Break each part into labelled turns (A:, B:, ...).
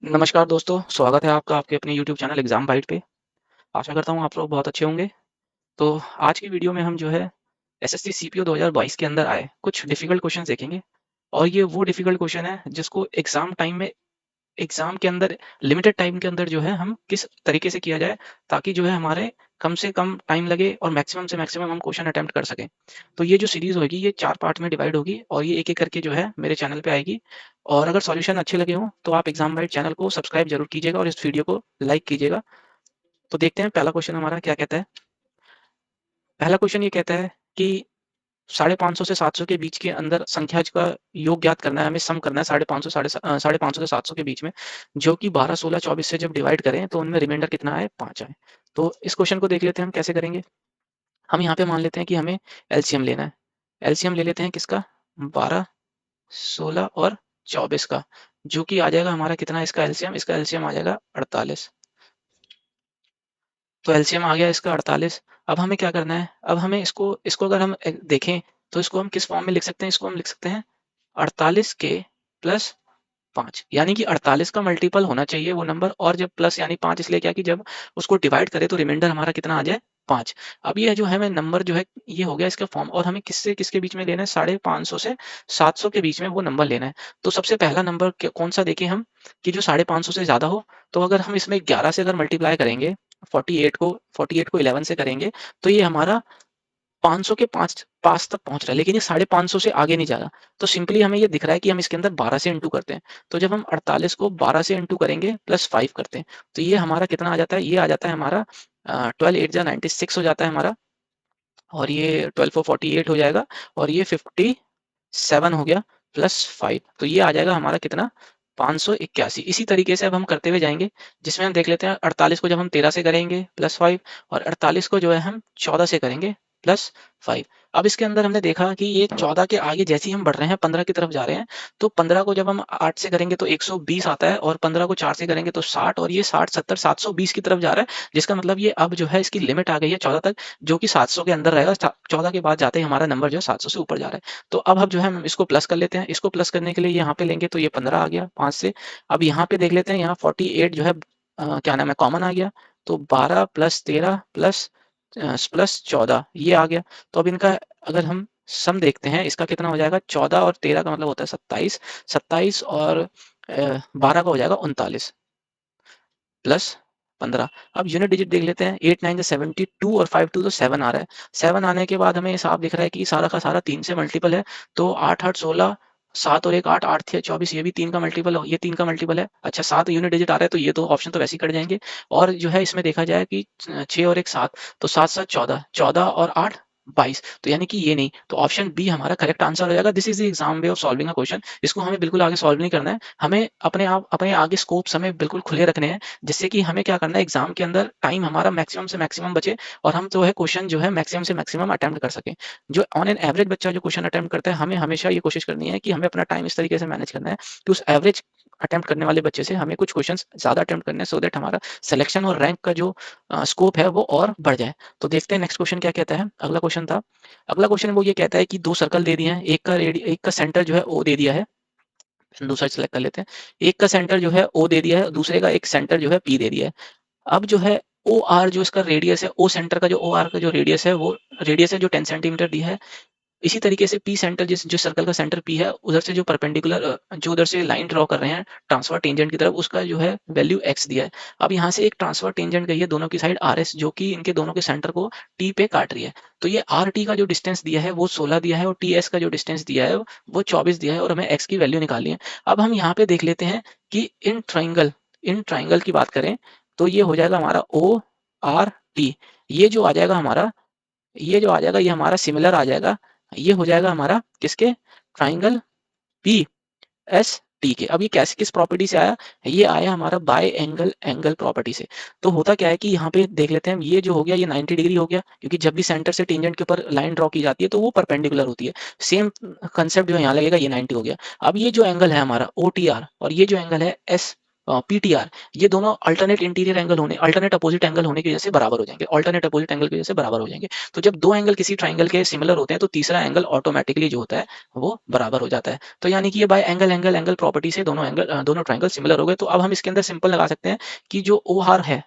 A: नमस्कार दोस्तों, स्वागत है आपका आपके अपने यूट्यूब चैनल एग्ज़ाम बाइट पे। आशा करता हूँ आप लोग बहुत अच्छे होंगे। तो आज की वीडियो में हम जो है एसएससी सीपीओ 2022 के अंदर आए कुछ डिफ़िकल्ट क्वेश्चंस देखेंगे और ये वो डिफ़िकल्ट क्वेश्चन है जिसको एग्ज़ाम के अंदर लिमिटेड टाइम के अंदर जो है हम किस तरीके से किया जाए ताकि जो है हमारे कम से कम टाइम लगे और मैक्सिमम से मैक्सिमम हम क्वेश्चन अटेम्प्ट कर सकें। तो ये जो सीरीज़ होगी ये 4 पार्ट में डिवाइड होगी और ये एक-एक करके जो है मेरे चैनल पे आएगी। और अगर सॉल्यूशन अच्छे लगे हों तो आप एग्ज़ाम बाइट चैनल को सब्सक्राइब ज़रूर कीजिएगा और इस वीडियो को लाइक कीजिएगा। तो देखते हैं पहला क्वेश्चन हमारा क्या कहता है। पहला क्वेश्चन ये कहता है कि 550 से 700 के बीच के अंदर संख्या का योग ज्ञात करना है, हमें सम करना है 550 550 से 700 के बीच में, जो कि 12, 16, 24 से जब डिवाइड करें तो उनमें रिमाइंडर कितना आए? 5 आए। तो इस क्वेश्चन को देख लेते हैं हम कैसे करेंगे। हम यहाँ पे मान लेते हैं कि हमें एलसीएम लेना है। एलसीएम ले लेते हैं किसका? 12, 16 और 24 का, जो कि आ जाएगा हमारा कितना इसका एलसीएम? इसका एलसीएम आ जाएगा 48। तो एलसीएम आ गया इसका 48। अब हमें क्या करना है? अब हमें इसको इसको अगर हम देखें तो इसको हम किस फॉर्म में लिख सकते हैं? इसको हम लिख सकते हैं 48 के प्लस 5, यानी कि 48 का मल्टीपल होना चाहिए वो नंबर, और जब प्लस यानी 5 इसलिए क्या कि जब उसको डिवाइड करें तो रिमाइंडर हमारा कितना आ जाए? 5। अब ये जो है हमें नंबर जो है ये हो गया इसका फॉर्म, और हमें किससे किसके बीच में लेना है? 550 से 700 के बीच में वो नंबर लेना है। तो सबसे पहला नंबर कौन सा देखें हम कि जो 550 से ज्यादा हो। तो अगर हम इसमें 11 से अगर मल्टीप्लाई करेंगे 48 को 11 से करेंगे तो ये हमारा 500 के पास तक पहुंच रहा है, लेकिन ये 550 से आगे नहीं जा रहा। तो सिंपली हमें ये दिख रहा है कि हम इसके अंदर 12 से इंटू करते हैं। तो जब हम 48 को 12 से इंटू करेंगे प्लस 5 करते हैं तो ये हमारा कितना आ जाता है? ये आ जाता है हमारा 12 8 जा 96 हो जाता है हमारा, और ये 12 4 48 हो जाएगा, और ये 57 हो गया प्लस 5। तो ये आ जाएगा हमारा कितना? 581। इसी तरीके से अब हम करते हुए जाएंगे, जिसमें हम देख लेते हैं 48 को जब हम 13 से करेंगे प्लस 5, और 48 को जो है हम 14 से करेंगे प्लस 5। अब इसके अंदर हमने देखा कि ये 14 के आगे जैसे ही हम बढ़ रहे हैं 15 की तरफ जा रहे हैं, तो 15 को जब हम 8 से करेंगे तो 120 आता है, और 15 को 4 से करेंगे तो 60, और ये 60 70 720 की तरफ जा रहा है, जिसका मतलब ये अब जो है इसकी लिमिट आ गई है 14 तक, जो कि 700 के अंदर रहेगा। 14 के बाद जाते ही हमारा नंबर जो है 700 से ऊपर जा रहा है। तो अब हम जो है हम इसको प्लस कर लेते हैं। इसको प्लस करने के लिए यहाँ पे लेंगे तो ये 15 आ गया 5 से। अब यहाँ पे देख लेते हैं, यहाँ 48 जो है क्या नाम है, कॉमन आ गया। तो 12 प्लस 13 प्लस 14 ये आ गया। तो अब इनका अगर हम सम देखते हैं, इसका कितना हो जाएगा? 14 और 13 का मतलब होता है 27। 27 और 12 का हो जाएगा 39 प्लस 15। अब यूनिट डिजिट देख लेते हैं, 8 9 72 और 5 2 तो 7 आ रहा है। 7 आने के बाद हमें साफ दिख रहा है कि सारा का सारा 3 से मल्टीपल है। तो 8 8 16, 7 और 1 8, 8 6 24, ये भी 3 का मल्टीपल है, ये 3 का मल्टीपल है। अच्छा 7 यूनिट डिजिट आ रहा है तो ये तो ऑप्शन तो वैसे ही कट जाएंगे। और जो है इसमें देखा जाए कि 6 और 1 7, तो 7 7 14, 14 और 8 22, तो यानी कि ये नहीं, तो ऑप्शन बी हमारा करेक्ट आंसर हो जाएगा। This is the exam way of solving a question. इसको हमें बिल्कुल आगे सॉल्व नहीं करना है, हमें अपने आगे स्कोप्स हमें बिल्कुल खुले रखने हैं, जिससे कि हमें क्या करना है, एग्जाम के अंदर टाइम हमारा मैक्सिमम से मैक्सिमम बचे, और हम जो है क्वेश्चन जो है मैक्सिमम से मैक्सिमम अटेम्प्ट कर सकें। जो ऑन एन एवरेज बच्चा जो क्वेश्चन अटेम्प्ट करता है, हमें हमेशा ये कोशिश करनी है कि हमें अपना टाइम इस तरीके से मैनेज करना है कि उस एवरेज अटेम्प्ट करने वाले बच्चे से हमें कुछ क्वेश्चन ज्यादा अटेम्प्ट करने हैं, सो दैट हमारा सिलेक्शन और रैंक का जो स्कोप है वो और बढ़ जाए। तो देखते हैं नेक्स्ट क्वेश्चन क्या कहता है। अगला क्वेश्चन था, अगला क्वेश्चन वो ये कहता है कि दो सर्कल दे दिए हैं, एक का सेंटर जो है ओ दे दिया है, दूसरा सेलेक्ट कर लेते हैं। एक का सेंटर जो है ओ दे दिया है, दूसरे का एक सेंटर जो है पी दे दिया है। अब जो है ओ आर जो इसका रेडियस है, ओ सेंटर का जो ओ आर का जो रेडियस है वो रेडियस है जो 10 सेंटीमीटर दी है। इसी तरीके से पी सेंटर जिस सर्कल का सेंटर पी है, उधर से जो परपेंडिकुलर जो उधर से लाइन ड्रॉ कर रहे हैं ट्रांसफर टेंजेंट की तरफ, उसका जो है वैल्यू एक्स दिया है। अब यहाँ से एक ट्रांसफर टेंजेंट गई है दोनों की साइड आर एस, जो कि इनके दोनों के सेंटर को टी पे काट रही है। तो ये आर टी का जो डिस्टेंस दिया है वो 16 दिया है, और टी एस का जो डिस्टेंस दिया है वो 24 दिया है, और हमें एक्स की वैल्यू निकालनी है। अब हम यहाँ पे देख लेते हैं कि इन ट्राइंगल की बात करें तो ये हो जाएगा हमारा ओ आर टी। ये जो आ जाएगा हमारा, ये जो आ जाएगा ये हमारा सिमिलर आ जाएगा, ये हो जाएगा हमारा किसके? ट्राइंगल पी एस टी के। अब ये कैसे किस प्रॉपर्टी से आया? ये आया हमारा बाय एंगल एंगल प्रॉपर्टी से। तो होता क्या है कि यहाँ पे देख लेते हैं, ये जो हो गया ये 90 डिग्री हो गया, क्योंकि जब भी सेंटर से टेंजेंट के ऊपर लाइन ड्रॉ की जाती है तो वो परपेंडिकुलर होती है। सेम कंसेप्ट जो यहाँ लगेगा, ये 90 हो गया। अब ये जो एंगल है हमारा ओ टी आर, और ये जो एंगल है एस पीटीआर, ये दोनों अल्टरनेट इंटीरियर एंगल होने, अल्टरनेट अपोजिट एंगल होने की वजह से बराबर हो जाएंगे, अल्टरनेट अपोजिट एंगल की वजह से बराबर हो जाएंगे। तो जब दो एंगल किसी ट्राइंगल के सिमिलर होते हैं तो तीसरा एंगल ऑटोमेटिकली जो होता है वो बराबर हो जाता है। तो यानी कि ये bye angle angle angle property से दोनों ट्राइंगल सिमिलर हो गए। तो अब हम इसके अंदर सिंपल लगा सकते हैं कि जो ओ आर है,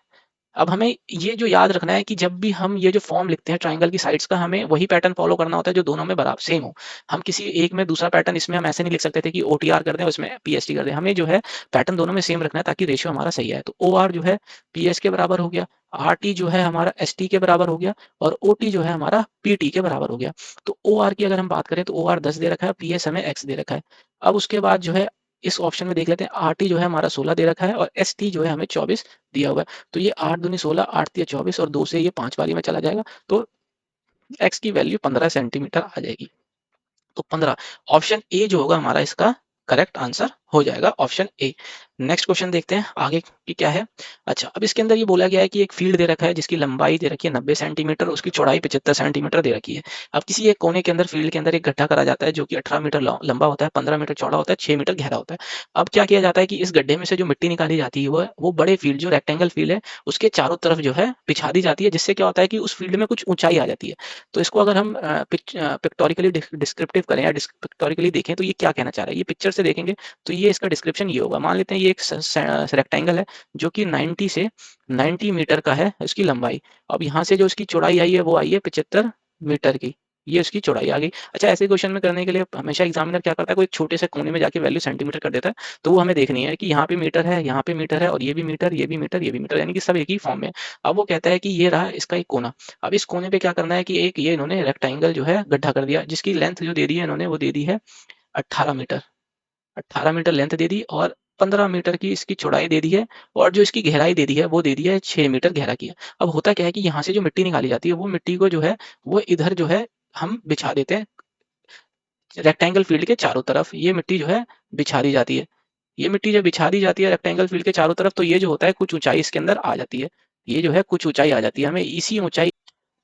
A: अब हमें ये जो याद रखना है कि जब भी हम ये जो फॉर्म लिखते हैं ट्राइंगल की साइड्स का, हमें वही पैटर्न फॉलो करना होता है जो दोनों में बराबर सेम हो। हम किसी एक में दूसरा पैटर्न, इसमें हम ऐसे नहीं लिख सकते थे कि ओटीआर कर दें उसमें पीएसटी कर दें, हमें जो है पैटर्न दोनों में सेम रखना है ताकि रेशियो हमारा सही है। तो ओ आर जो है पीएस के बराबर हो गया, आर टी जो है हमारा एस टी के बराबर हो गया, और ओ टी जो है हमारा पी टी के बराबर हो गया। तो ओ आर की अगर हम बात करें तो ओ आर 10 दे रखा है, पी एस हमें एक्स दे रखा है। अब उसके बाद जो है इस ऑप्शन में देख लेते हैं, आर टी जो है हमारा 16 दे रखा है और एस टी जो है हमें 24 दिया हुआ है। तो ये 8 दूनी 16, 8 तिया 24 और 2 से ये 5 वाली में चला जाएगा। तो एक्स की वैल्यू 15 सेंटीमीटर आ जाएगी। तो 15, ऑप्शन ए जो होगा हमारा इसका करेक्ट आंसर हो जाएगा, ऑप्शन ए। नेक्स्ट क्वेश्चन देखते हैं आगे की क्या है। अच्छा, अब इसके अंदर ये बोला गया है कि एक फील्ड दे रखा है जिसकी लंबाई दे रखी है 90 सेंटीमीटर, उसकी चौड़ाई 75 सेंटीमीटर दे रखी है। अब किसी एक कोने के अंदर फील्ड के अंदर एक गड्ढा करा जाता है जो कि 18 मीटर लंबा होता है, 15 मीटर चौड़ा होता है, 6 मीटर गहरा होता है। अब क्या किया जाता है कि इस गड्ढे में से जो मिट्टी निकाली जाती है वो बड़े फील्ड जो रेक्टेंगल फील्ड है उसके चारों तरफ जो है बिछा दी जाती है, जिससे क्या होता है कि उस फील्ड में कुछ ऊंचाई आ जाती है। तो इसको अगर हम पिक्टोरिकली डिस्क्रिप्टिव करें या पिक्टोरिकली देखें तो ये क्या कहना चाह रहा है, ये पिक्चर से देखेंगे तो ये इसका डिस्क्रिप्शन ये होगा। मान लेते हैं ये एक रेक्टेंगल है जो कि 90 से 90 मीटर का है उसकी लंबाई। अब यहाँ से जो उसकी चौड़ाई आई है वो आई है 75 मीटर की, ये उसकी चौड़ाई आ गई। अच्छा, ऐसे क्वेश्चन में करने के लिए हमेशा एग्जामिनर क्या करता है, कोई छोटे से कोने में जाके वैल्यू सेंटीमीटर कर देता है। तो वो हमें देखनी है कि यहाँ पे मीटर है, यहाँ पे मीटर है, और ये भी मीटर, ये भी मीटर, ये भी मीटर, यानी कि सब एक ही फॉर्म में। अब वो कहता है कि ये रहा इसका एक कोना। अब इस कोने पे क्या करना है कि एक ये इन्होंने रेक्टेंगल जो है गड्ढा कर दिया, जिसकी लेंथ जो दे दी है इन्होंने वो दे दी है 18 मीटर। 18 मीटर लेंथ दे दी और 15 मीटर की इसकी चौड़ाई दे दी है, और जो इसकी गहराई दे दी है वो दे दी है 6 मीटर गहरा की है। अब होता क्या है कि यहाँ से जो मिट्टी निकाली जाती है वो मिट्टी को जो है वो इधर जो है हम बिछा देते हैं रेक्टेंगल फील्ड के चारों तरफ, ये मिट्टी जो है बिछा दी जाती है। ये मिट्टी जब बिछा दी जाती है रेक्टेंगल फील्ड के चारों तरफ तो ये जो होता है कुछ ऊंचाई इसके अंदर आ जाती है, ये जो है कुछ ऊंचाई आ जाती है, हमें इसी ऊंचाई,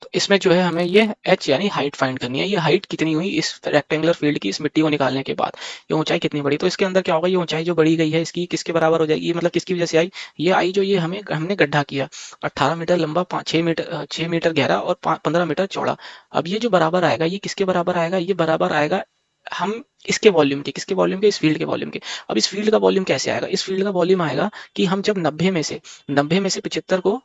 A: तो इसमें जो है हमें ये h यानी हाइट फाइंड करनी है। ये हाइट कितनी हुई इस रेक्टेंगुलर फील्ड की, इस मिट्टी को निकालने के बाद ये ऊंचाई कितनी बढ़ी। तो इसके अंदर क्या होगा, ये ऊंचाई जो बढ़ी गई है इसकी किसके बराबर हो जाएगी, मतलब किसकी वजह से आई, ये आई जो ये हमने गड्ढा किया 18 मीटर लंबा, 6 मीटर गहरा और 15 मीटर चौड़ा। अब ये जो बराबर आएगा ये किसके बराबर आएगा, ये बराबर आएगा हम इसके वॉल्यूम के, किसके वॉल्यूम के, इस फील्ड के वॉल्यूम के। अब इस फील्ड का वॉल्यूम कैसे आएगा, इस फील्ड का वॉल्यूम आएगा कि हम जब 90 में से 75 को,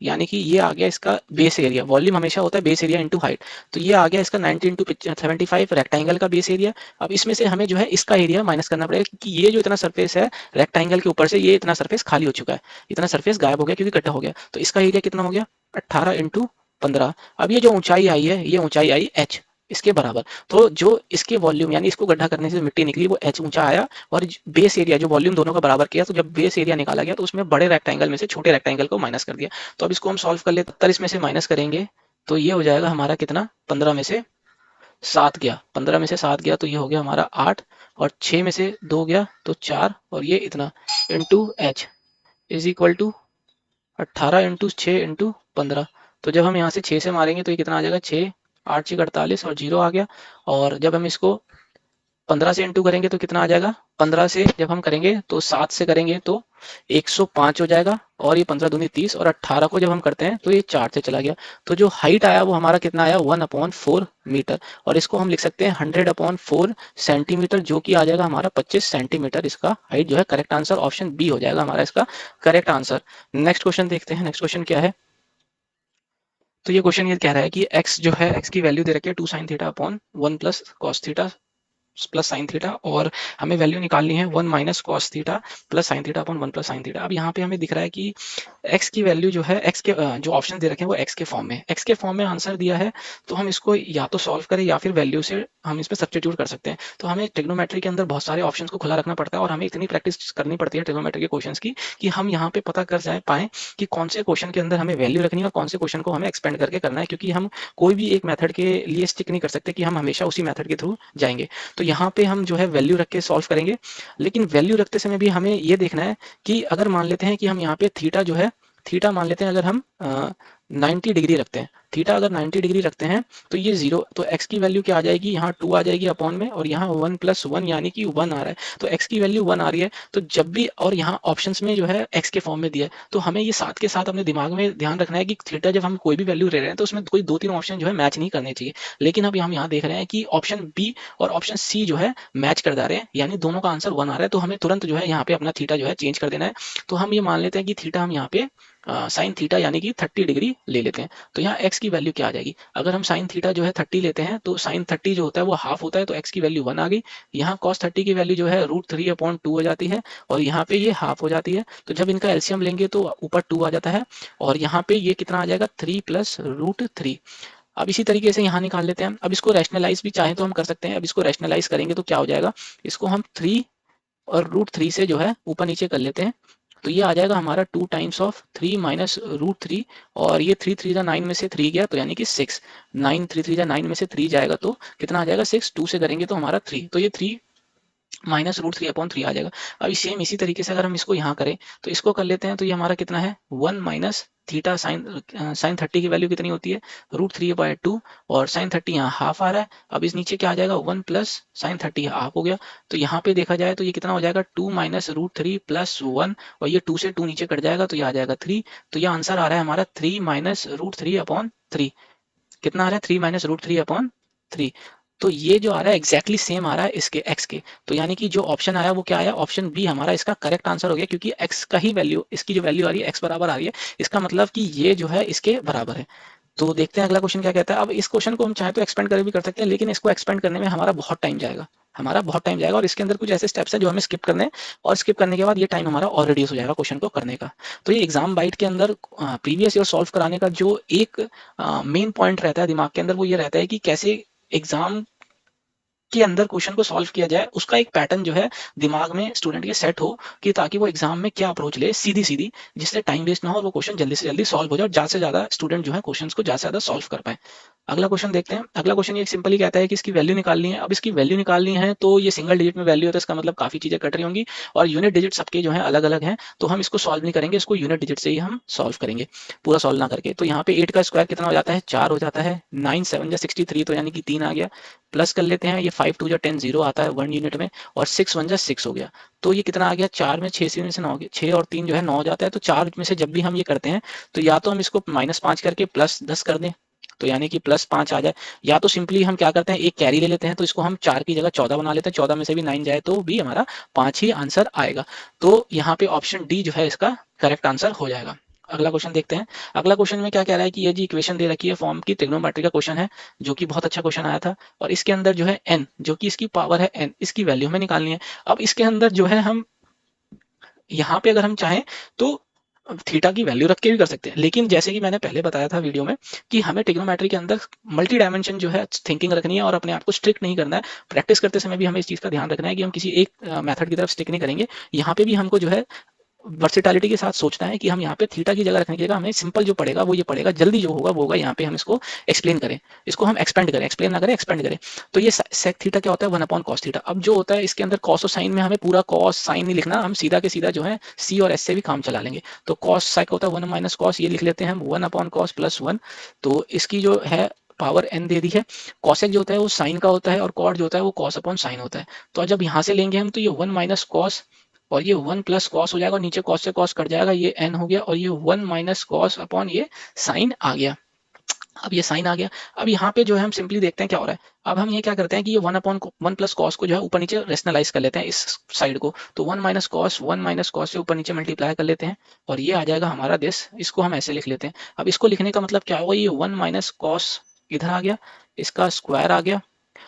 A: यानी कि ये आ गया इसका बेस एरिया, वॉल्यूम हमेशा होता है बेस एरिया इंटू हाइट, तो ये आ गया इसका 90 इंटू 75 रेक्टेंगल का बेस एरिया। अब इसमें से हमें जो है इसका एरिया माइनस करना पड़ेगा क्योंकि ये जो इतना सरफेस है रेक्टेंगल के ऊपर से, ये इतना सरफेस खाली हो चुका है, इतना सरफेस गायब हो गया क्योंकि गड्ढा हो गया। तो इसका एरिया कितना हो गया 18 इंटू 15। अब ये जो ऊंचाई आई है ये ऊंचाई आई h इसके बराबर। तो जो इसके वॉल्यूम यानी इसको गड्ढा करने से मिट्टी निकली वो h ऊंचा आया, और बेस एरिया जो वॉल्यूम दोनों का बराबर किया, तो जब बेस एरिया निकाला गया तो उसमें बड़े रेक्टेंगल में से छोटे रेक्टेंगल को माइनस कर दिया। तो अब इसको हम सॉल्व कर लेते, 70 इसमें से माइनस करेंगे तो ये हो जाएगा हमारा कितना, 15 में से 7 गया, 15 में से 7 गया तो ये हो गया हमारा 8, और 6 में से 2 गया तो 4, और ये इतना into H is equal to 18 into 6 into 15। तो जब हम यहाँ से 6 से मारेंगे तो ये कितना आ जाएगा, 6 8 6 48 और 0 आ गया। और जब हम इसको 15 से इंटू करेंगे तो कितना आ जाएगा, 15 से जब हम करेंगे तो 7 से करेंगे तो 105 हो जाएगा, और ये 15 दूनी 30, और 18 को जब हम करते हैं तो ये 4 से चला गया। तो जो हाइट आया वो हमारा कितना आया, 1/4 मीटर, और इसको हम लिख सकते हैं 100/4 सेंटीमीटर, जो कि आ जाएगा हमारा 25 सेंटीमीटर। इसका हाइट जो है करेक्ट आंसर ऑप्शन बी हो जाएगा हमारा इसका करेक्ट आंसर। नेक्स्ट क्वेश्चन देखते हैं, नेक्स्ट क्वेश्चन क्या है। तो ये क्वेश्चन ये कह रहा है कि x जो है, x की वैल्यू दे रखी है 2 sin theta upon 1 plus cos theta plus sine theta, और हमें वैल्यू निकालनी है 1 minus cos theta plus sine theta upon 1 plus sine theta. अब यहाँ पे हमें दिख रहा है कि x की वैल्यू जो है, x के जो ऑप्शन दे रखे हैं वो x के फॉर्म में, x के फॉर्म में आंसर दिया है। तो हम इसको या तो सॉल्व करें या फिर वैल्यू से हम इसमें सब्स्टिट्यूट कर सकते हैं। तो हमें ट्रिग्नोमेट्री के अंदर बहुत सारे ऑप्शंस को खुला रखना पड़ता है, और हमें इतनी प्रैक्टिस करनी पड़ती है ट्रिग्नोमेट्री के क्वेश्चंस की कि हम यहाँ पे पता कर जाए पाएं कि कौन से क्वेश्चन के अंदर हमें वैल्यू रखनी है और कौन से क्वेश्चन को हमें एक्सपेंड करके करना है, क्योंकि हम कोई भी एक मेथड के लिए स्टिक नहीं कर सकते कि हम हमेशा उसी मेथड के थ्रू जाएंगे। तो यहाँ पे हम जो है वैल्यू रख के सॉल्व करेंगे, लेकिन वैल्यू रखते समय भी हमें ये देखना है कि अगर मान लेते हैं कि हम यहाँ पे थीटा जो है, थीटा मान लेते हैं अगर हम 90 डिग्री रखते हैं, थीटा अगर 90 डिग्री रखते हैं तो ये 0, तो x की वैल्यू क्या आ जाएगी, यहाँ 2 आ जाएगी अपॉन में, और यहाँ 1 + 1 यानी कि 1 आ रहा है, तो x की वैल्यू 1 आ रही है। तो जब भी, और यहाँ ऑप्शंस में जो है x के फॉर्म में दिया है, तो हमें ये साथ के साथ अपने दिमाग में ध्यान रखना है कि थीटा जब हम कोई भी वैल्यू ले रहे हैं तो उसमें कोई 2-3 ऑप्शन जो है मैच नहीं करने चाहिए। लेकिन अभी हम यहाँ देख रहे हैं कि ऑप्शन बी और ऑप्शन सी जो है मैच कर जा रहे हैं, यानी दोनों का आंसर 1 आ रहा है, तो हमें तुरंत जो है यहाँ पे अपना थीटा जो है चेंज कर देना है। तो हम ये मान लेते हैं कि थीटा हम यहाँ पे साइन थीटा यानी कि 30 डिग्री ले लेते हैं। तो यहाँ x की वैल्यू क्या आ जाएगी, अगर हम साइन थीटा जो है 30 लेते हैं तो साइन 30 जो होता है वो हाफ होता है, तो x की वैल्यू 1 आ गई। यहाँ cos 30 की वैल्यू जो है √3/2 हो जाती है, और यहाँ पे ये हाफ हो जाती है। तो जब इनका एलसीएम लेंगे तो ऊपर 2 आ जाता है, और यहाँ पे ये कितना आ जाएगा 3 + √3। अब इसी तरीके से यहाँ निकाल लेते हैं। अब इसको रैशनलाइज भी चाहे तो हम कर सकते हैं। अब इसको रैशनलाइज करेंगे तो क्या हो जाएगा, इसको हम 3 और √3 से जो है ऊपर नीचे कर लेते हैं, तो ये आ जाएगा हमारा 2 टाइम्स ऑफ 3 माइनस √3, और ये 3 3 9 में से 3 गया तो यानी कि 6, 9 3 3 9 में से 3 जाएगा तो कितना आ जाएगा 6, 2 से करेंगे तो हमारा 3, तो ये 3 माइनस √3/3 आ जाएगा। अभी सेम इसी तरीके से अगर हम इसको यहाँ करें तो इसको कर लेते हैं, तो ये हमारा कितना है 1 माइनस थीटा साइन 30 की वैल्यू कितनी होती है √3/2, और साइन 30 यहाँ हाफ आ रहा है। अब इस नीचे क्या आ जाएगा 1 + साइन 30 हाफ हो गया, तो यहाँ पे देखा जाए तो ये कितना हो जाएगा 2 माइनस √3 + 1, और ये 2 से 2 नीचे कट जाएगा तो ये आ जाएगा 3। तो ये आंसर आ रहा है हमारा 3 माइनस √3/3। कितना आ रहा है 3 माइनस √3/3। तो ये जो आ रहा है एग्जैक्टली सेम आ रहा है इसके x के, तो यानी कि जो ऑप्शन आया वो क्या आया, ऑप्शन बी हमारा इसका करेक्ट आंसर हो गया, क्योंकि x का ही वैल्यू, इसकी जो वैल्यू आ रही है x बराबर आ रही है, इसका मतलब कि ये जो है इसके बराबर है। तो देखते हैं अगला क्वेश्चन क्या कहता है। अब इस क्वेश्चन को हम चाहे तो एक्सपेंड कर भी कर सकते हैं, लेकिन इसको एक्सपेंड करने में हमारा बहुत टाइम जाएगा, और इसके अंदर कुछ ऐसे स्टेप्स हैं जो हमें स्किप करने हैं, और स्किप करने के बाद ये टाइम हमारा और रिड्यूस हो जाएगा क्वेश्चन को करने का। तो ये एग्जाम बाइट के अंदर प्रीवियस ईयर सॉल्व कराने का जो एक मेन पॉइंट रहता है दिमाग के अंदर, वो ये रहता है कि कैसे एग्जाम के अंदर क्वेश्चन को सॉल्व किया जाए, उसका एक पैटर्न जो है दिमाग में स्टूडेंट के सेट हो, कि ताकि वो एग्जाम में क्या अप्रोच ले सीधी सीधी, जिससे टाइम वेस्ट ना हो और वो क्वेश्चन जल्दी से जल्दी सॉल्व हो जाए, और ज्यादा से ज्यादा स्टूडेंट जो है क्वेश्चंस को ज्यादा से ज्यादा सॉल्व कर पाए। अगला क्वेश्चन देखते हैं। अगला क्वेश्चन ये सिंपली कहता है कि इसकी वैल्यू निकालनी है। अब इसकी वैल्यू निकालनी है तो ये सिंगल डिजिट में वैल्यू है, तो इसका मतलब काफी चीजें कट रही होंगी, और यूनिट डिजिट सबके जो है अलग अलग हैं, तो हम इसको सॉल्व नहीं करेंगे, इसको यूनिट डिजिट से ही हम सॉल्व करेंगे, पूरा सॉल्व ना करके। तो यहाँ पे 8 का स्क्वायर कितना हो जाता है 4 हो जाता है, 9 7 जा 63, तो यानी कि 3 आ गया, प्लस कर लेते हैं, ये 5 2 जा 10 0 आता है 1 यूनिट में, और 6 1 जा 6 हो गया, तो ये कितना आ गया 4 में 6 में से 9 गया, 6 और 3 जो है 9 हो जाता है। तो 4 में से जब भी हम ये करते हैं तो या तो हम इसको -5 करके +10 कर दें, तो यानी कि +5 आ जाए, या तो सिंपली हम क्या करते हैं एक कैरी ले लेते हैं, तो इसको हम 4 की जगह 14 बना लेते हैं, 14 में से भी 9 जाए तो भी हमारा 5 ही आंसर आएगा। तो यहाँ पे ऑप्शन डी जो है इसका करेक्ट आंसर हो जाएगा। अगला क्वेश्चन देखते हैं। अगला क्वेश्चन में क्या कह रहा है कि ये जी इक्वेशन दे रखी है फॉर्म की, ट्रिग्नोमेट्री का क्वेश्चन है, जो कि बहुत अच्छा क्वेश्चन आया था, और इसके अंदर जो है n, जो कि इसकी पावर है n, इसकी वैल्यू हमें निकालनी है। अब इसके अंदर जो है हम यहाँ पे अगर हम चाहें तो थीटा की वैल्यू रख के भी कर सकते हैं, लेकिन जैसे कि मैंने पहले बताया था वीडियो में कि हमें ट्रिग्नोमेट्री के अंदर मल्टी डायमेंशन जो है थिंकिंग रखनी है, और अपने आप को स्ट्रिक्ट नहीं करना है। प्रैक्टिस करते समय भी हमें इस चीज़ का ध्यान रखना है कि हम किसी एक मेथड की तरफ स्टिक नहीं करेंगे। यहाँ पे भी हमको जो है वर्सिटैलिटी के साथ सोचना है कि हम यहाँ पे थीटा की जगह रखने की जगह हमें सिंपल जो पड़ेगा वो ये पड़ेगा, जल्दी जो होगा वो होगा, यहाँ पे हम इसको एक्सप्लेन करें, इसको हम एक्सपेंड करें, एक्सप्लेन ना करें एक्सपेंड करें। तो ये सेक थीटा क्या होता है 1/cos थीटा। अब जो होता है इसके अंदर कॉस और साइन में हमें पूरा कॉस साइन नहीं लिखना, हम सीधा के सीधा जो है सी और एस से भी काम चला लेंगे। तो कॉस साइक होता है 1 - cos, ये लिख लेते हैं हम 1/cos +1। तो इसकी जो है पावर n दे दी है। कॉसेक जो होता है वो साइन का होता है, और कॉट जो होता है वो cos/sin होता है। तो जब यहाँ से लेंगे हम तो ये 1 - cos, और ये 1 + cos हो जाएगा, और नीचे cos से cos कट जाएगा, ये n हो गया, और ये 1 - cos अपॉन ये साइन आ गया। अब ये साइन आ गया। अब यहाँ पे जो है हम सिंपली देखते हैं क्या हो रहा है। अब हम ये क्या करते हैं कि ये 1/1 + cos को जो है ऊपर नीचे रेशनलाइज कर लेते हैं इस साइड को, तो 1 - cos से ऊपर नीचे मल्टीप्लाई कर लेते हैं, और ये आ जाएगा हमारा दिस, इसको हम ऐसे लिख लेते हैं। अब इसको लिखने का मतलब क्या होगा, ये 1 - cos इधर आ गया, इसका स्क्वायर आ गया,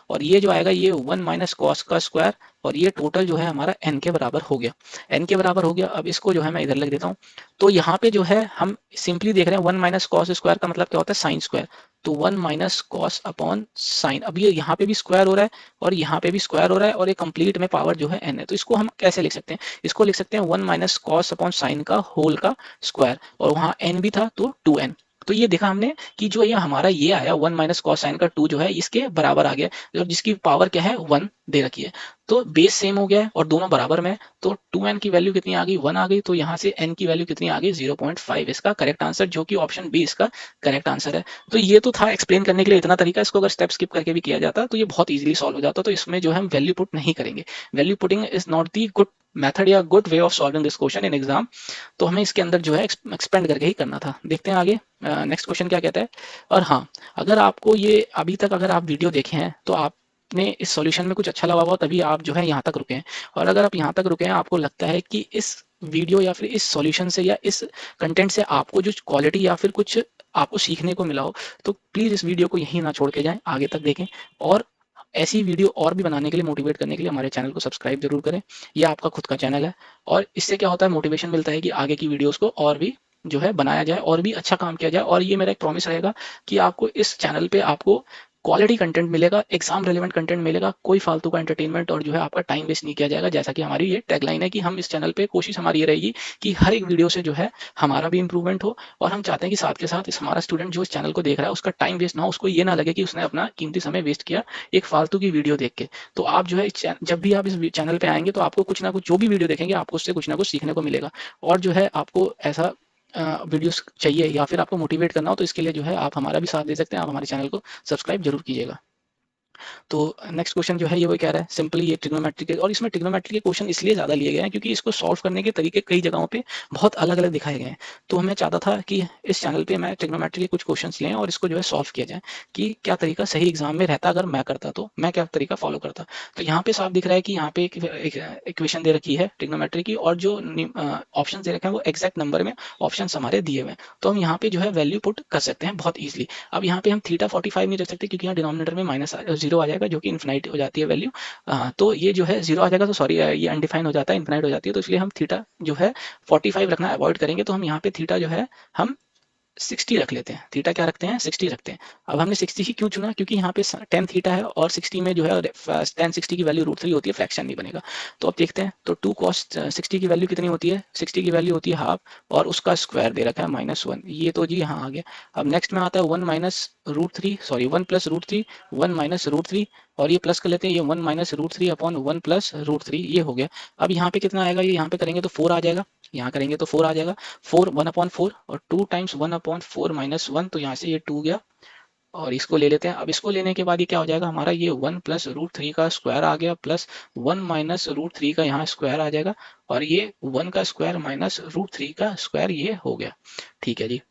A: और ये जो आएगा ये 1 - cos का स्क्वायर, और ये टोटल जो है हमारा n के बराबर हो गया, n के बराबर हो गया। अब इसको जो है मैं इधर लिख देता हूँ। तो यहाँ पे जो है हम सिंपली देख रहे हैं 1 - cos स्क्वायर का मतलब क्या होता है साइन स्क्वायर, तो 1 - cos अपॉन साइन। अब ये यहाँ पे भी स्क्वायर हो रहा है, और यहाँ पे भी स्क्वायर हो रहा है, और ये कंप्लीट में पावर जो है n है, तो इसको हम कैसे लिख सकते हैं, इसको लिख सकते हैं 1 - cos अपॉन साइन का होल का स्क्वायर, और वहाँ n भी था तो 2n। तो ये देखा हमने कि जो ये हमारा ये आया 1 माइनस कॉस साइन का 2 जो है इसके बराबर आ गया, और जिसकी पावर क्या है 1 दे रखी है। तो बेस सेम हो गया है और दोनों बराबर में, तो 2n की वैल्यू कितनी आ गई 1 आ गई, तो यहाँ से n की वैल्यू कितनी आ गई 0.5, इसका करेक्ट आंसर, जो कि ऑप्शन बी इसका करेक्ट आंसर है। तो ये तो था एक्सप्लेन करने के लिए इतना तरीका, इसको अगर स्टेप स्किप करके भी किया जाता तो ये बहुत इजीली सॉल्व हो जाता। तो इसमें जो है हम वैल्यू पुट नहीं करेंगे, value putting is not the good method या good way of solving this question in exam. तो हमें इसके अंदर जो है एक्सपेंड करके ही करना था। देखते हैं आगे नेक्स्ट क्वेश्चन क्या कहता है। और हाँ, अगर आपको ये अभी तक अगर आप वीडियो देखे हैं तो आपने इस सॉल्यूशन में कुछ अच्छा लगा हुआ, तभी आप जो है यहाँ तक रुके हैं। और अगर आप यहाँ तक रुके हैं, आपको लगता है कि इस वीडियो या फिर इस सॉल्यूशन से या इस कंटेंट से आपको जो क्वालिटी या फिर कुछ आपको सीखने को मिला हो, तो प्लीज़ इस वीडियो को यहीं ना छोड़ के जाएं, आगे तक देखें। और ऐसी वीडियो और भी बनाने के लिए, मोटिवेट करने के लिए हमारे चैनल को सब्सक्राइब जरूर करें। ये आपका खुद का चैनल है, और इससे क्या होता है, मोटिवेशन मिलता है कि आगे की वीडियोस को और भी जो है बनाया जाए और भी अच्छा काम किया जाए। और ये मेरा एक प्रॉमिस रहेगा कि आपको इस चैनल पे आपको क्वालिटी कंटेंट मिलेगा, एग्जाम रेलेवेंट कंटेंट मिलेगा, कोई फालतू का एंटरटेनमेंट और जो है आपका टाइम वेस्ट नहीं किया जाएगा। जैसा कि हमारी ये टैगलाइन है कि हम इस चैनल पे, कोशिश हमारी ये रहेगी कि हर एक वीडियो से जो है हमारा भी इंप्रूवमेंट हो, और हम चाहते हैं कि साथ के साथ इस हमारा स्टूडेंट जो इस चैनल को देख रहा है उसका टाइम वेस्ट ना हो, उसको ये ना लगे कि उसने अपना कीमती समय वेस्ट किया एक फालतू की वीडियो देख के। तो आप जो है जब भी आप इस चैनल पे आएंगे तो आपको कुछ ना कुछ, जो भी वीडियो देखेंगे आपको उससे कुछ ना कुछ सीखने को मिलेगा। और जो है आपको ऐसा वीडियोस चाहिए या फिर आपको मोटिवेट करना हो, तो इसके लिए जो है आप हमारा भी साथ दे सकते हैं, आप हमारे चैनल को सब्सक्राइब जरूर कीजिएगा। तो नेक्स्ट क्वेश्चन जो है ये वो कह रहा है, सिंपली ये ट्रिग्नोमेट्री के, और इसमें ट्रिग्नोमेट्री के क्वेश्चन इसलिए ज़्यादा लिए गए हैं क्योंकि इसको सॉल्व करने के तरीके कई जगहों पे बहुत अलग अलग दिखाए गए हैं। तो हमें चाहता था कि इस चैनल पे मैं ट्रिग्नोमेट्री के कुछ क्वेश्चन लें और इसको जो है सॉल्व किया जाए कि क्या तरीका सही एग्जाम में रहता, अगर मैं करता तो मैं क्या तरीका फॉलो करता। तो यहाँ पे साफ दिख रहा है कि यहाँ पे एक इक्वेशन दे रखी है ट्रिग्नोमेट्री की, और जो ऑप्शन दे रखे हैं वो एग्जैक्ट नंबर में ऑप्शन हमारे दिए हुए हैं। तो हम यहाँ पे जो है वैल्यू पुट कर सकते हैं बहुत ईजिली। अब यहाँ पे हम थीटा 45 नहीं रख सकते क्योंकि यहाँ डिनोमिनेटर में माइनस 0 आ जाएगा, जो कि इन्फिनाइट हो जाती है वैल्यू। तो ये जो है 0 आ जाएगा, तो सॉरी ये अनडिफाइन हो जाता है, इन्फिनाइट हो जाती है। तो इसलिए हम थीटा जो है 45 रखना अवॉइड करेंगे। तो हम यहाँ पे थीटा जो है हम 60 रख लेते हैं। थीटा क्या रखते हैं 60 रखते हैं। अब हमने 60 ही क्यों चुना, क्योंकि यहाँ पे टेन थीटा है और 60 में जो है टेन 60 की वैल्यू √3 होती है, फ्रैक्शन नहीं बनेगा। तो अब देखते हैं, तो 2 cos 60 की वैल्यू कितनी होती है, 60 की वैल्यू होती है हाफ, और उसका स्क्वायर दे रखा है -1। ये तो जी यहाँ आ गया। अब नेक्स्ट में आता है 1 माइनस √3, सॉरी 1 प्लस √3, 1 माइनस √3, और ये प्लस कर लेते हैं, ये 1 माइनस √3 अपॉन 1 प्लस √3, ये हो गया। अब यहाँ पे कितना आएगा, ये यहाँ पे करेंगे तो 4 आ जाएगा, यहाँ करेंगे तो 4 आ जाएगा। 4 1/4, और 2 टाइम्स 1/4 -1, तो यहाँ से ये 2 गया, और इसको ले लेते हैं। अब इसको लेने के बाद ये क्या हो जाएगा हमारा, ये 1 प्लस √3 का स्क्वायर आ गया, प्लस 1 माइनस √3 का यहाँ स्क्वायर आ जाएगा, और ये 1 का स्क्वायर माइनस √3 का स्क्वायर, ये हो गया। ठीक है जी।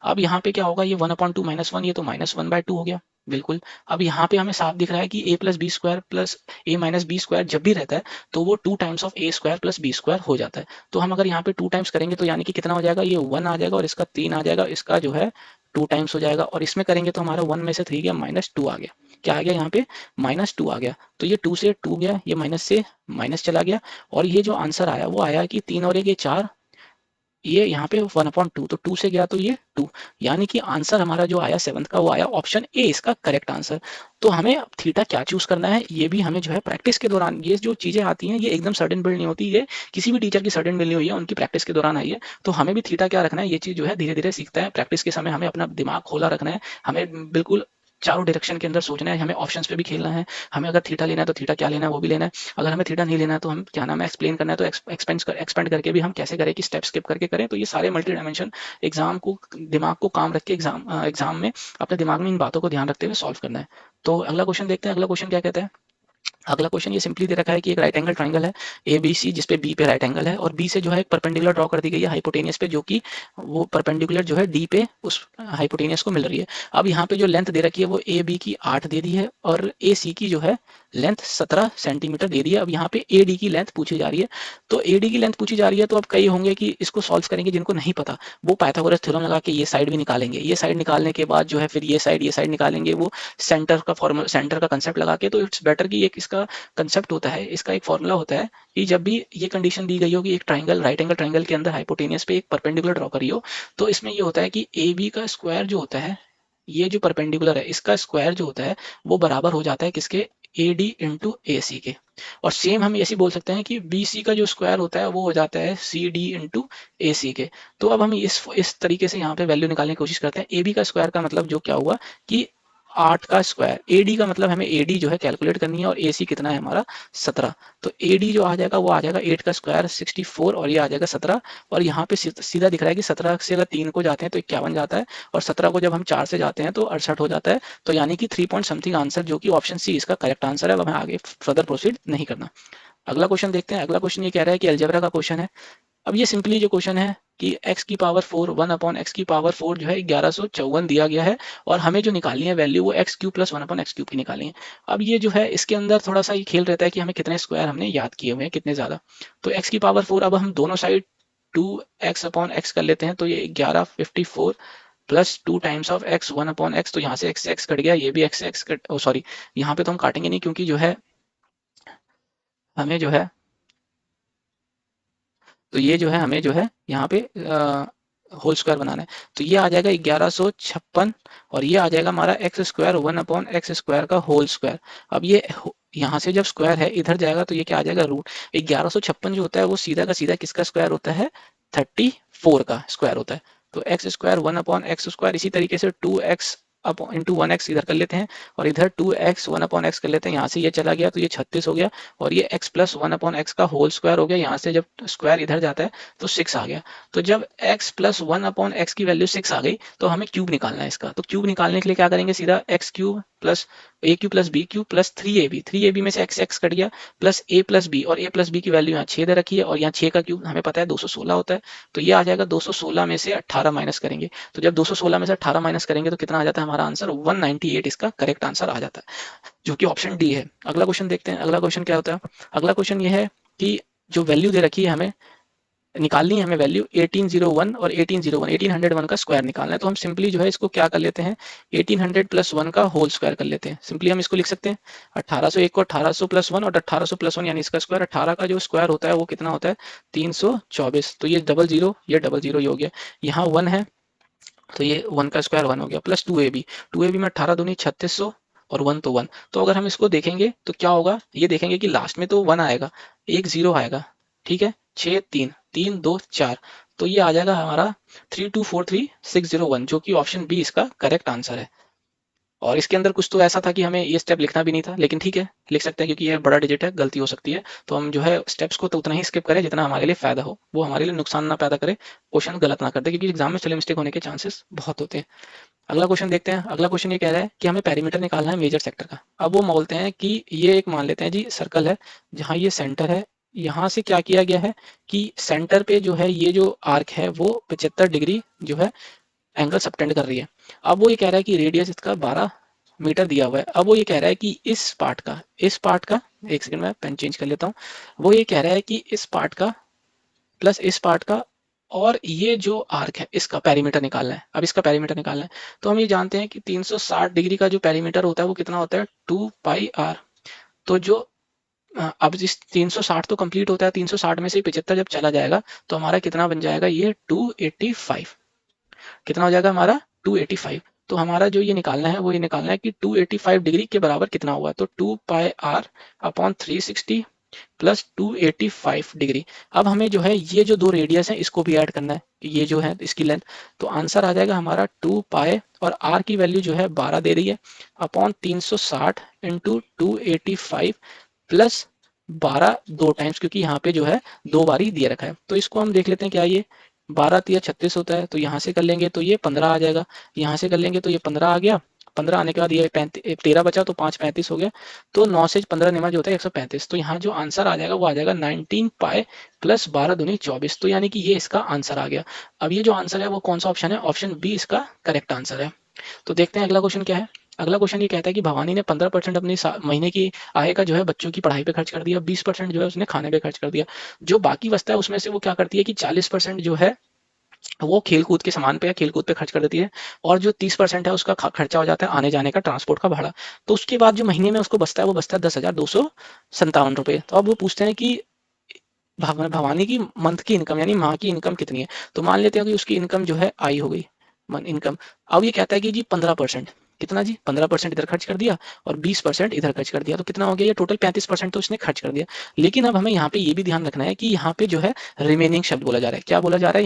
A: अब यहाँ पे क्या होगा, ये 1/2 -1, ये तो -1/2 हो गया बिल्कुल। अब यहाँ पे हमें साफ दिख रहा है कि a plus B square plus a minus B square जब भी रहता है तो वो 2 times of a square plus B square हो जाता है। तो हम अगर यहाँ पे 2 टाइम्स करेंगे तो यानी कि कितना हो जाएगा, ये 1 आ जाएगा, और इसका 3 आ जाएगा, इसका जो है 2 टाइम्स हो जाएगा, और इसमें करेंगे तो हमारा 1 में से 3 गया, -2 आ गया। क्या आ गया यहाँ पे, -2 आ गया। तो ये 2 से 2 गया, ये माइनस से माइनस चला गया, और ये जो आंसर आया वो आया कि 3 और 1 ये 4, ये यहाँ पे 1/2, तो 2 से गया तो ये 2, यानी कि आंसर हमारा जो आया 7th का वो आया ऑप्शन ए, इसका करेक्ट आंसर। तो हमें थीटा क्या चूज करना है, ये भी हमें जो है प्रैक्टिस के दौरान, ये जो चीजें आती हैं ये एकदम सडन बिल्ड नहीं होती, ये किसी भी टीचर की सडन बिल्ड नहीं हुई है, उनकी प्रैक्टिस के दौरान आई है। तो हमें भी थीटा क्या रखना है, ये चीज जो है धीरे धीरे सीखता है प्रैक्टिस के समय, हमें अपना दिमाग खोला रखना है, हमें बिल्कुल चारों डायरेक्शन के अंदर सोचना है, हमें ऑप्शंस पे भी खेलना है। हमें अगर थीटा लेना है तो थीटा क्या लेना है वो भी लेना है, अगर हमें थीटा नहीं लेना है तो हम क्या नाम है एक्सप्लेन करना है, तो एक्सपेंड करके भी हम कैसे करें कि स्टेप स्किप करके करें। तो ये सारे मल्टी डायमेंशन एग्जाम को, दिमाग को काम रख के एग्जाम में अपने दिमाग में इन बातों को ध्यान रखते हुए सॉल्व करना है। तो अगला क्वेश्चन देखते हैं, अगला क्वेश्चन क्या कहता है। अगला क्वेश्चन ये सिंपली दे रखा है कि एक राइट एंगल ट्राइंगल है ए बी सी, जिसपे बी पे राइट एंगल है और बी से जो है एक परपेंडिकुलर ड्रॉ कर दी गई है हाइपोटेनियस पे, जो कि वो परपेंडिकुलर जो है डी पे उस हाइपोटेनियस को मिल रही है। अब यहाँ पे जो लेंथ दे रखी है वो ए बी की 8 दे दी है, और ए सी की जो है लेंथ 17 सेंटीमीटर दे दी है। अब यहाँ पे ए डी की लेंथ पूछी जा रही है, तो ए डी की लेंथ पूछी जा रही है, तो अब कई होंगे कि इसको सॉल्व करेंगे जिनको नहीं पता, वो पाइथागोरस थ्योरम लगा के ये साइड भी निकालेंगे, ये साइड निकालने के बाद जो है फिर ये साइड निकालेंगे, वो सेंटर का फॉर्मूला, सेंटर का कंसेप्ट लगा के। तो इट्स बेटर कि एक इसका कंसेप्ट होता है, इसका एक फॉर्मूला होता है कि जब भी ये कंडीशन दी गई हो कि एक ट्राइंगल, राइट एंगल ट्राइंगल के अंदर हाइपोटेनियस पे एक परपेंडिकुलर ड्रॉ करी हो, तो इसमें ये होता है कि ए बी का स्क्वायर जो होता है, ये जो परपेंडिकुलर है इसका स्क्वायर जो होता है वो बराबर हो जाता है किसके, ए डी इंटू ए सी के। और सेम हम ऐसे बोल सकते हैं कि बी सी का जो स्क्वायर होता है वो हो जाता है सी डी इंटू ए सी के। तो अब हम इस तरीके से यहाँ पे वैल्यू निकालने की कोशिश करते हैं। ए बी का स्क्वायर का मतलब जो क्या हुआ कि 8 का स्क्वायर, ए डी का मतलब हमें ए डी जो है कैलकुलेट करनी है, और ए सी कितना है हमारा 17। तो ए डी जो आ जाएगा वो आ जाएगा 8 का स्क्वायर 64, और ये आ जाएगा 17। और यहाँ पे सीधा दिख रहा है कि 17 से अगर 3 को जाते हैं तो 51 जाता है, और 17 को जब हम 4 से जाते हैं तो 68 हो जाता है। तो यानी कि 3 पॉइंट समथिंग आंसर, जो कि ऑप्शन सी इसका करेक्ट आंसर है। अब हमें आगे फर्दर प्रोसीड नहीं करना। अगला क्वेश्चन देखते हैं। अगला क्वेश्चन ये कह रहा है कि अलजेब्रा का क्वेश्चन है। अब ये सिंपली जो क्वेश्चन है कि x की पावर 4 1 अपॉन एक्स की पावर 4 जो है 1154 दिया गया है, और हमें जो निकालनी है वैल्यू वो x cube plus 1 upon x cube की निकालनी है। अब ये जो है इसके अंदर थोड़ा सा ये खेल रहता है कि हमें कितने स्क्वायर हमने याद किए हुए हैं, कितने ज्यादा। तो x की पावर 4 अब हम दोनों साइड 2x अपॉन एक्स कर लेते हैं, तो ये 1154 plus 2 times of x 1 upon x. तो यहाँ से x से x कट गया, ये भी x से x कट, ओ सॉरी, यहाँ पे तो हम काटेंगे नहीं, क्योंकि जो है हमें जो है, तो ये जो है हमें जो है यहाँ पे होल स्क्वायर बनाना है। तो ये आ जाएगा 1156, और ये आ जाएगा हमारा X square 1 upon x square का होल स्क्वायर। अब ये यहाँ से जब स्क्वायर है इधर जाएगा तो ये क्या आ जाएगा रूट। 1156 जो होता है वो सीधा का सीधा किसका स्क्वायर होता है, 34 का स्क्वायर होता है। तो x square 1 upon x square, इसी तरीके से 2x अपॉन इंटू 1x इधर कर लेते हैं, और इधर 2x 1 अपॉन एक्स कर लेते हैं। यहाँ से ये चला गया तो ये 36 हो गया, और ये x प्लस 1 अपॉन एक्स का होल स्क्वायर हो गया। यहाँ से जब स्क्वायर इधर जाता है तो 6 आ गया। तो जब x प्लस 1 अपॉन एक्स की वैल्यू 6 आ गई तो हमें क्यूब निकालना है इसका। तो क्यूब निकालने के लिए क्या करेंगे, सीधा x cube plus a cube plus b cube plus 3ab, 3ab में से x कट गया, प्लस a प्लस बी, और a प्लस बी की वैल्यू यहाँ 6 दे रखी है, और यहाँ 6 का क्यूब हमें पता है 216 होता है। तो ये आ जाएगा 216 में से 18 माइनस करेंगे। तो जब 216 में से 18 माइनस करेंगे तो कितना आ जाता है हमारा आंसर, 198 इसका करेक्ट आंसर आ जाता है, जो कि ऑप्शन डी है। अगला क्वेश्चन देखते हैं। अगला क्वेश्चन क्या होता है। अगला क्वेश्चन ये है कि जो वैल्यू दे रखी है हमें निकालनी है, हमें वैल्यू 1801 और 1801, 1801 का स्क्वायर निकालना है। तो हम सिंपली जो है इसको क्या कर लेते हैं, 1800 प्लस 1 का होल स्क्वायर कर लेते हैं। सिंपली हम इसको लिख सकते हैं 1801 को 1800 प्लस 1, और 1800 प्लस 1 यानी इसका स्क्वायर। 18 का जो स्क्वायर होता है वो कितना होता है, 324। तो ये डबल जीरो, ये डबल जीरो, ये हो गया। यहाँ 1 है तो ये 1 का स्क्वायर 1 हो गया, प्लस 2ab, 2ab में 18 दूनी 3600, और 1 तो 1। तो अगर हम इसको देखेंगे तो क्या होगा, ये देखेंगे कि लास्ट में तो 1 आएगा, एक जीरो आएगा, ठीक है, 6 3 3 2 4। तो ये आ जाएगा हमारा 3243601, जो कि ऑप्शन बी इसका करेक्ट आंसर है। और इसके अंदर कुछ तो ऐसा था कि हमें ये स्टेप लिखना भी नहीं था, लेकिन ठीक है लिख सकते हैं, क्योंकि ये बड़ा डिजिट है, गलती हो सकती है। तो हम जो है स्टेप्स को तो उतना ही स्किप करें जितना हमारे लिए फायदा हो, वो हमारे लिए नुकसान ना पैदा करे, क्वेश्चन गलत ना कर दे, क्योंकि एग्जाम में चले मिस्टेक होने के चांसेस बहुत होते हैं। अगला क्वेश्चन देखते हैं। अगला क्वेश्चन ये कह रहा है कि हमें पेरीमीटर निकालना है मेजर सेक्टर का। अब वो बोलते हैं कि ये एक मान लेते हैं जी सर्कल है, जहाँ ये सेंटर है। यहाँ से क्या किया गया है कि सेंटर पे जो है ये जो आर्क है वो 75 डिग्री जो है एंगल सबटेंड कर रही है। अब वो ये कह रहा है कि रेडियस इसका 12 मीटर दिया हुआ है। अब वो ये कह रहा है कि इस पार्ट का एक सेकंड में पेन चेंज कर लेता हूँ। वो ये कह रहा है कि इस पार्ट का प्लस इस पार्ट का, और ये जो आर्क है इसका पेरीमीटर निकालना है। अब इसका पेरीमीटर निकालना है तो हम ये जानते हैं कि 360 डिग्री का जो पेरीमीटर होता है वो कितना होता है, 2 पाई आर। तो जो अब जिस 360 तो कंप्लीट होता है, 360 में से 75 जब चला जाएगा तो हमारा कितना बन जाएगा, ये 285। कितना हो जाएगा हमारा, 285। तो हमारा जो ये निकालना है वो ये निकालना है कि 285 डिग्री के बराबर कितना हुआ। तो 2 पाई आर अपॉन 360 प्लस 285 डिग्री। अब हमें जो है ये जो दो रेडियस है इसको भी ऐड करना है, ये जो है इसकी लेंथ। तो आंसर आ जाएगा हमारा 2 पाई, और आर की वैल्यू जो है 12 दे रही है, अपॉन 360 इंटू 285 प्लस 12 दो टाइम्स, क्योंकि यहाँ पे जो है दो बारी दिया रखा है। तो इसको हम देख लेते हैं क्या, ये 12 तिया 36 होता है, तो यहाँ से कर लेंगे तो ये 15 आ जाएगा, यहाँ से कर लेंगे तो ये 15 आ गया। 15 आने के बाद ये 13 बचा तो 5 35 हो गया। तो 9 से 15 निमा जो होता है 135। तो यहाँ जो आंसर आ जाएगा वो आ जाएगा 19 पाई प्लस 12 दूनी 24। तो यानी कि ये इसका आंसर आ गया। अब ये जो आंसर है वो कौन सा ऑप्शन है, ऑप्शन बी इसका करेक्ट आंसर है। तो देखते हैं अगला क्वेश्चन क्या है। अगला क्वेश्चन ये कहता है कि भवानी ने 15% अपनी महीने की आय का जो है बच्चों की पढ़ाई पे खर्च कर दिया, 20% जो है उसने खाने पे खर्च कर दिया। जो बाकी बचता है उसमें से वो क्या करती है कि 40% जो है वो खेल कूद के सामान पे या खेल कूद पे खर्च कर देती है, और जो 30% है उसका खर्चा हो जाता है आने जाने का, ट्रांसपोर्ट का भाड़ा। तो उसके बाद जो महीने में उसको बचता है वो बचता है 10,257 रुपये। तो अब वो पूछते हैं कि भवानी की मंथ की इनकम यानी माह की इनकम कितनी है। तो मान लेते हैं कि उसकी इनकम जो है आई हो गई, मन इनकम। अब ये कहता है कि जी 15%। कितना जी 15% इधर खर्च कर दिया और 20% इधर खर्च कर दिया, तो कितना हो गया ये टोटल 35% तो उसने खर्च कर दिया। लेकिन अब हमें यहाँ पे ये भी ध्यान रखना है कि यहाँ पे जो है रिमेनिंग शब्द बोला जा रहा है। क्या बोला जा रहा है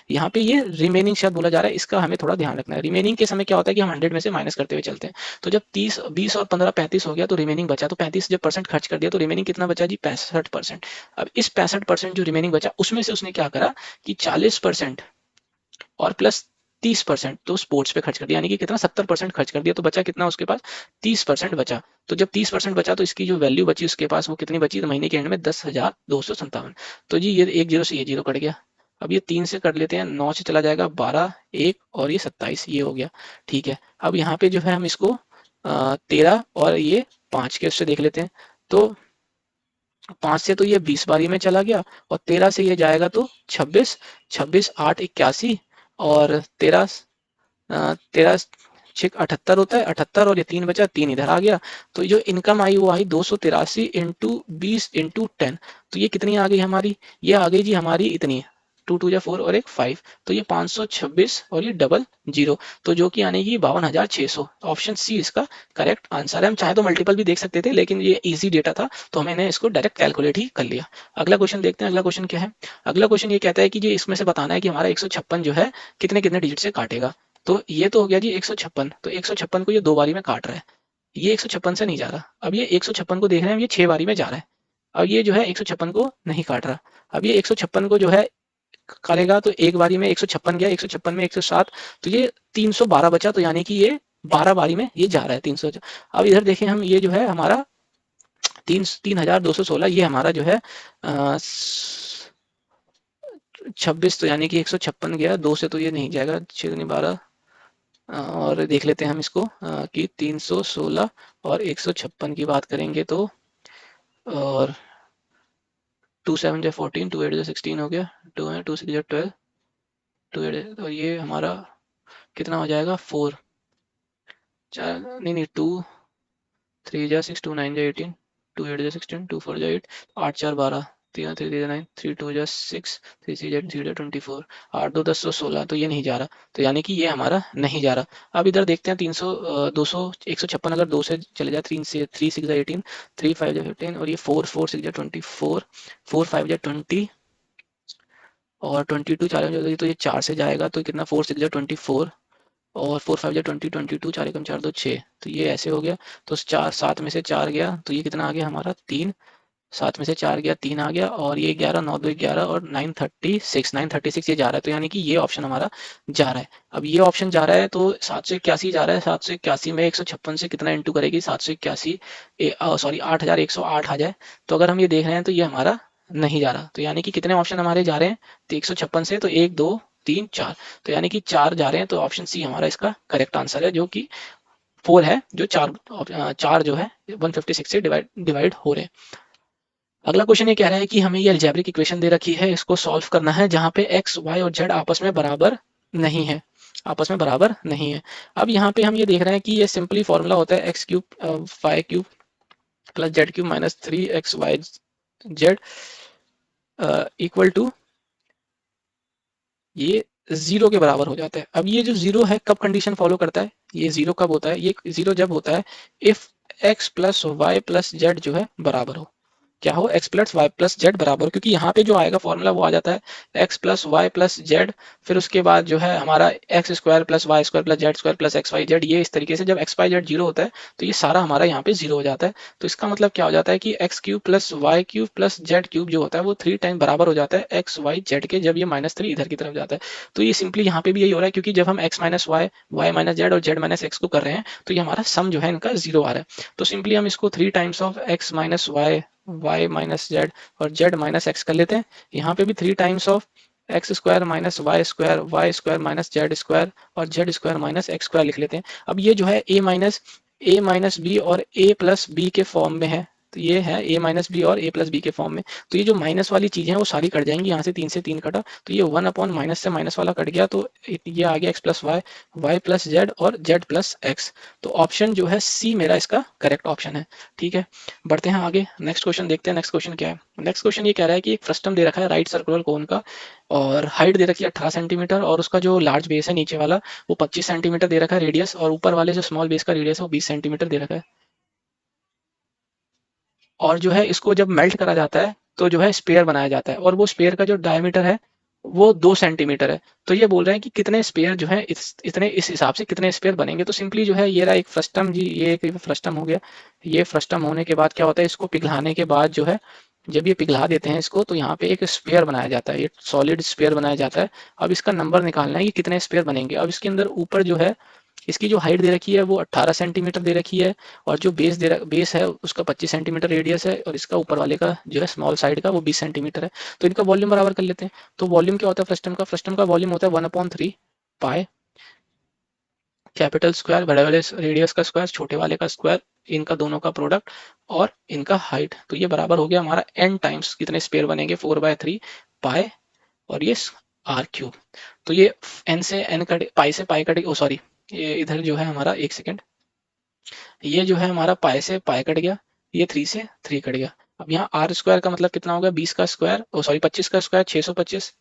A: यहाँ पे ये रिमेनिंग शब्द बोला जा रहा है, इसका हमें थोड़ा ध्यान रखना है। रिमेनिंग के समय क्या होता है कि हम 100 में से माइनस करते हुए चलते हैं। तो जब 30 20 और 15 35 हो गया तो रिमेनिंग बचा, तो 35 जब परसेंट खर्च कर दिया तो रिमेनिंग कितना बचा जी 65%। अब इस 65% जो रिमेनिंग बचा उसमें से उसने क्या करा कि 40% और प्लस 30% तो स्पोर्ट्स पे खर्च कर दिया, यानी कि कितना 70% खर्च कर दिया, तो बचा कितना उसके पास 30% बचा। तो जब 30% बचा तो इसकी जो वैल्यू बची उसके पास वो कितनी बची, तो महीने के एंड में 10,257। तो जी ये एक जीरो से ये जीरो कट गया। अब ये 3 से कर लेते हैं, 9 से चला जाएगा 12, 1 और ये 27, ये हो गया। ठीक है, अब यहाँ पे जो है हम इसको 13 और ये 5 के उससे देख लेते हैं। तो 5 से तो ये 20 बारी में चला गया और 13 से ये जाएगा तो 26, 26 8 81 और 13 13 छिक 78 होता है, 78 और ये 3 बचा, 3 इधर आ गया। तो जो इनकम आई वो आई 283 इंटू 20 इंटू 10। तो ये कितनी आ गई हमारी, ये आ गई जी हमारी इतनी 2 2 या 4 और एक 5, तो ये 526 और ये डबल जीरो, तो जो कि आने की 52,600। ऑप्शन सी इसका करेक्ट आंसर है। हम चाहे तो मल्टीपल भी देख सकते थे लेकिन ये इजी डेटा था तो मैंने इसको डायरेक्ट कैलकुलेट ही कर लिया। अगला क्वेश्चन देखते हैं, अगला क्वेश्चन क्या है। अगला क्वेश्चन ये कहता है कि ये इसमें से बताना है कि हमारा 156 जो है कितने कितने डिजिट से काटेगा। तो ये तो हो गया जी 156, तो 156 को ये 2 बारी में काट रहा है, ये 156 से नहीं जा रहा। अब ये 156 को देख रहे हैं, ये 6 बारी में जा रहा है। अब ये जो है 156 को नहीं काट रहा। अब ये 156 को जो है करेगा तो एक बारी में 156 गया, 156 में 107, तो ये 312 बचा, तो यानी कि ये 12 बारी में ये जा रहा है 300। अब इधर देखें हम, ये जो है हमारा 3216, ये हमारा जो है 26, तो यानी कि 156 गया, 2 से तो ये नहीं जाएगा, 6 12। और देख लेते हैं हम इसको कि 316 और 156 की बात करेंगे तो, और 2 7 जा 14, 2 8 जा 16 हो गया, 2 है 2 6 जा 12, 2 8, और ये हमारा कितना हो जाएगा 4, चार नहीं नहीं 2 3 जा 6, 2 9 जा 18, 2 8 जा 16, 2 4 जा 8, 8 4 12, 3 3 जा 9, 3 2 जा 6, 3 6 जा 3 जा 24, 8 2 10 16, तो ये नहीं जा रहा, तो यानी कि ये हमारा नहीं जा रहा। अब इधर देखते हैं 300 200 156 अगर 2 से चले जाए, 3 से 3 6 जा 18, 3 5 जा 15 और ये 4 4 6 जा 24, 4 5 जा 20 और 22 चार में तो ये 4 से जाएगा तो कितना 4 6 जा 24 और 4 5 जा 20 22, 4 एकम 4 2 6, तो ये ऐसे हो गया। तो 4 7 में से 4 गया तो ये कितना आ गया हमारा 3, 7 में से 4 गया 3 आ गया, और ये 11 9 2 11 और 936 ये जा रहा है, तो यानी कि ये ऑप्शन हमारा जा रहा है। अब ये ऑप्शन जा रहा है तो 781 जा रहा है, 781 में 156 से कितना इंटू करेगी, 781 सॉरी 8108 आ जाए। तो अगर हम ये देख रहे हैं तो ये हमारा नहीं जा रहा, तो यानी कि कितने ऑप्शन हमारे जा रहे हैं, तो 156 से तो 1 2 3 4, तो यानी कि 4 जा रहे हैं, तो ऑप्शन सी हमारा इसका करेक्ट आंसर है, जो कि 4 है, जो चार जो है 156 से डिवाइड हो रहे हैं। अगला क्वेश्चन ये कह रहा है कि हमें ये अलजेब्रिक इक्वेशन दे रखी है, इसको सॉल्व करना है जहां पे एक्स वाई और जेड आपस में बराबर नहीं है, आपस में बराबर नहीं है। अब यहाँ पे हम ये देख रहे हैं कि ये सिंपली फॉर्मूला होता है X cube Y cube plus Z cube minus 3x Y Z equal to ये जीरो के बराबर हो जाता है। अब ये जो जीरो है कब कंडीशन फॉलो करता है, ये जीरो कब होता है, ये जीरो जब होता है if X plus Y plus Z जो है बराबर हो, क्या हो X plus Y plus Z बराबर, क्योंकि यहाँ पे जो आएगा फॉर्मूला वो आ जाता है X plus Y plus Z, फिर उसके बाद जो है हमारा X square plus Y square plus Z square plus X Y Z, ये इस तरीके से जब एक्स वाई जेड जीरो होता है तो ये सारा हमारा यहाँ पे जीरो हो जाता है। तो इसका मतलब क्या हो जाता है कि X cube plus Y cube plus Z cube जो होता है वो 3 टाइम बराबर हो जाता है एक्स वाई जेड के, जब ये -3 इधर की तरफ जाता है। तो ये सिंपली यहाँ पे भी यही हो रहा है, क्योंकि जब हम X minus Y, Y minus Z और जेड माइनस एक्स को कर रहे हैं तो ये हमारा सम जो है इनका जीरो आ रहा है। तो सिंपली हम इसको 3 times of x minus Y, Y minus Z और जेड माइनस एक्स कर लेते हैं। यहाँ पे भी 3 times of x square minus y square minus z square और z square minus x square लिख लेते हैं। अब ये जो है ए माइनस बी और ए प्लस बी के फॉर्म में है, तो ये है a माइनस बी और a प्लस बी के फॉर्म में। तो ये जो माइनस वाली चीज़ें हैं वो सारी कट जाएंगी, यहाँ से 3 कटा, तो ये 1 अपॉन माइनस से माइनस वाला कट गया, तो ये आ गया x plus Y, Y plus Z और जेड प्लस एक्स। तो ऑप्शन जो है सी मेरा इसका करेक्ट ऑप्शन है। ठीक है, बढ़ते हैं आगे, नेक्स्ट क्वेश्चन देखते हैं। नेक्स्ट क्वेश्चन क्या है? नेक्स्ट क्वेश्चन ये कह रहा है कि एक फ्रस्टम दे रखा है राइट सर्कुलर कोन का, और हाइट दे रखी है 18 सेंटीमीटर, और उसका जो लार्ज बेस है नीचे वाला वो 25 सेंटीमीटर दे रखा है रेडियस, और ऊपर वाले जो स्मॉल बेस का रेडियस है वो 20 सेंटीमीटर दे रखा है। और जो है इसको जब मेल्ट करा जाता है तो जो है स्पेयर बनाया जाता है, और वो स्पेयर का जो डायमीटर है वो 2 सेंटीमीटर है। तो ये बोल रहे हैं कि कितने स्पेयर जो है इतने इस हिसाब से कितने स्पेयर बनेंगे। तो सिंपली जो है ये रहा एक फ्रस्टम जी, ये एक फ्रस्टम हो गया। ये फ्रस्टम होने के बाद क्या होता है, इसको पिघलाने के बाद जो है, जब ये पिघला देते हैं इसको, तो यहाँ पे एक स्पेयर बनाया जाता है, ये सॉलिड स्पेयर बनाया जाता है। अब इसका नंबर निकालना है कि कितने स्पेयर बनेंगे। अब इसके अंदर ऊपर जो है इसकी जो हाइट दे रखी है वो 18 सेंटीमीटर दे रखी है, और जो बेस है उसका 25 सेंटीमीटर रेडियस है, और इसका ऊपर वाले का जो है स्मॉल साइड का वो 20 सेंटीमीटर है। तो इनका वॉल्यूम बराबर कर लेते हैं। तो वॉल्यूम क्या होता है फ्रस्टम का? फ्रस्टम का वॉल्यूम होता है 1/3 पाई कैपिटल स्क्वायर, बड़े वाले रेडियस का स्क्वायर, छोटे वाले का स्क्वायर, इनका दोनों का प्रोडक्ट और इनका हाइट। तो ये बराबर हो गया हमारा n टाइम्स कितने स्पेयर बनेंगे, 4/3 पाई, और ये आर क्यूब। तो ये n से n कटे, पाई से पाई कटे, ओ सॉरी, ये इधर जो है हमारा, एक सेकेंड, ये जो है हमारा पाई से पाई कट गया, ये 3 से 3 कट गया। अब यहाँ आर स्क्वायर का मतलब कितना होगा, 20 का स्क्वायर, ओ सॉरी 25 का स्क्वायर 625,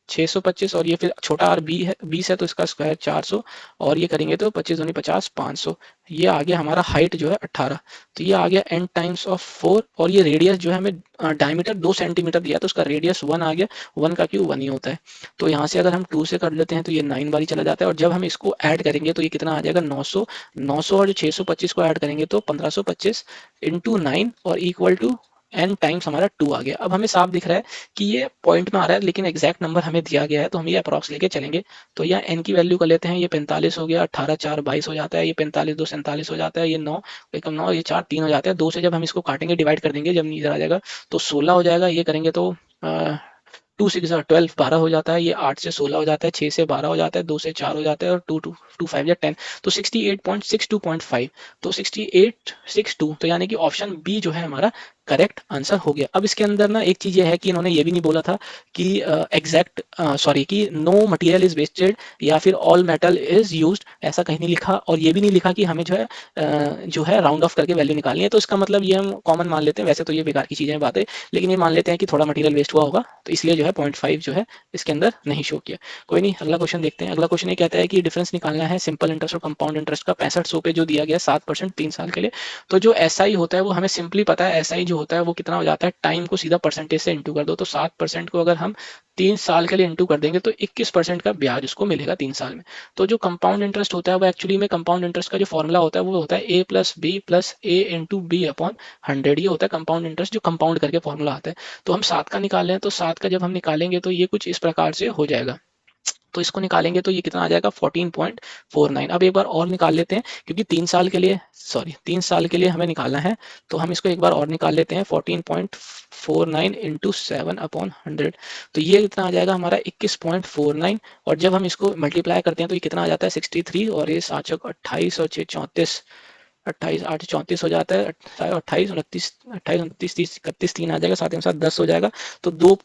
A: 625, और ये फिर छोटा आर बी है 20 है तो इसका स्क्वायर 400, और ये करेंगे तो 25 दूनी 50, 500। ये आ गया हमारा हाइट जो है 18। तो ये आ गया n टाइम्स ऑफ 4, और ये रेडियस जो है हमें डायमीटर 2 सेंटीमीटर दिया तो उसका रेडियस 1 आ गया, 1 का क्यूब 1 ही होता है। तो यहाँ से अगर हम 2 से कर लेते हैं तो ये 9 बारी चला जाता है, और जब हम इसको ऐड करेंगे तो ये कितना आ जाएगा, 900। 900 और जो 625 को ऐड करेंगे तो 1525 इंटू 9 और इक्वल टू n टाइम्स हमारा 2 आ गया। अब हमें साफ दिख रहा है कि ये पॉइंट में आ रहा है, लेकिन एग्जैक्ट नंबर हमें दिया गया है तो हम ये अप्रॉक्स लेके चलेंगे। तो यहाँ n की वैल्यू कर लेते हैं, ये 45 हो गया, 18 4 22 हो जाता है, ये 45 2 47 हो जाता है, ये 9 एकम 9, ये 4 3 हो जाता है। 2 से जब हम इसको काटेंगे डिवाइड कर देंगे, जब इधर आ जाएगा तो 16 हो जाएगा। ये करेंगे तो 2 6 12 12 हो जाता है, ये 8 से 16 हो जाता है, 6 से 12 हो जाता है, 2 से 4 हो जाता है, और 2 5 या 10, तो 68.62.5, तो 6862, तो यानी कि ऑप्शन बी जो है हमारा करेक्ट आंसर हो गया। अब इसके अंदर ना एक चीज ये है कि इन्होंने ये भी नहीं बोला था कि एग्जैक्ट सॉरी कि नो मटेरियल इज वेस्टेड या फिर ऑल मेटल इज यूज्ड, ऐसा कहीं नहीं लिखा। और ये भी नहीं लिखा कि हमें जो है राउंड ऑफ करके वैल्यू निकालनी है। तो इसका मतलब ये हम कॉमन मान लेते हैं, वैसे तो ये बेकार की चीजें बातें, लेकिन ये मान लेते हैं कि थोड़ा मटेरियल वेस्ट हुआ होगा, तो इसलिए जो है 0.5 जो है इसके अंदर नहीं शो किया। कोई नहीं, अगला क्वेश्चन देखते हैं। अगला क्वेश्चन ये कहता है कि डिफरेंस निकालना है सिंपल इंटरेस्ट और कंपाउंड इंटरेस्ट का 6500 पे जो दिया गया 7% 3 साल के लिए। तो जो एसआई होता है वो हमें सिंपली पता है, एसआई जो होता है वो कितना हो जाता है, टाइम को सीधा परसेंटेज से इंटू कर दो, तो 7% को अगर हम 3 साल के लिए इंटू कर देंगे तो 21% का ब्याज उसको मिलेगा 3 साल में। तो जो कंपाउंड इंटरेस्ट होता है वो एक्चुअली में, कंपाउंड इंटरेस्ट का जो फॉर्मूला होता है वो होता है ए प्लस बी प्लस ए इंटू बी अपॉन 100। ये होता है कंपाउंड इंटरेस्ट जो कंपाउंड करके फॉर्मूला आता है। तो हम 7 का निकाल रहे हैं, तो 7 का जब हम निकालेंगे तो ये कुछ इस प्रकार से हो जाएगा। तो इसको निकालेंगे तो ये कितना आ जाएगा, 14.49। अब एक बार और निकाल लेते हैं, क्योंकि 3 साल के लिए, सॉरी 3 साल के लिए हमें निकालना है, तो हम इसको एक बार और निकाल लेते हैं। 14.49 इंटू 7/100, तो ये कितना आ जाएगा हमारा 21.49। और जब हम इसको मल्टीप्लाई करते हैं तो ये कितना आ जाता है 63, और ये 7 28 और 6 34, 28 8 34 हो जाता है, 28 29, 28 29 30 31 3 आ जाएगा, साथ ही साथ 10 हो जाएगा। तो दो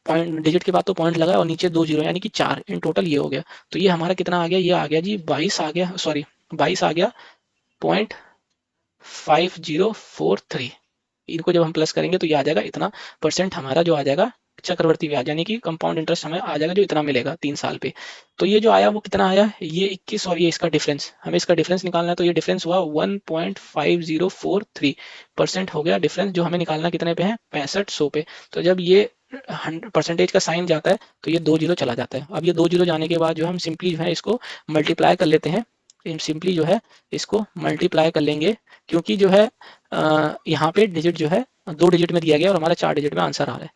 A: पॉइंट डिजिट के बाद तो पॉइंट लगा और नीचे 2 जीरो, यानी कि 4 इन टोटल ये हो गया। तो ये हमारा कितना आ गया, ये आ गया जी 22 आ गया, सॉरी 22 आ गया, 0.5043। इनको जब हम प्लस करेंगे तो ये आ जाएगा इतना परसेंट हमारा जो आ जाएगा चक्रवर्ती ब्याज, यानी कि कंपाउंड इंटरेस्ट हमें आ जाएगा जो इतना मिलेगा 3 साल पे। तो ये जो आया वो कितना आया, ये 21, और ये इसका डिफरेंस, हमें इसका डिफरेंस निकालना है। तो ये डिफरेंस हुआ 1.5043% हो गया डिफरेंस, जो हमें निकालना कितने पे है, 6500 पे। तो जब ये 100% का साइन जाता है तो ये 2 जीरो चला जाता है। अब ये 2 जीरो जाने के बाद जो हम सिंपली जो है इसको मल्टीप्लाई कर लेते हैं, सिंपली जो है इसको मल्टीप्लाई कर लेंगे, क्योंकि जो है यहाँ पे डिजिट जो है 2 डिजिट में दिया गया और हमारा 4 डिजिट में आंसर आ रहा है।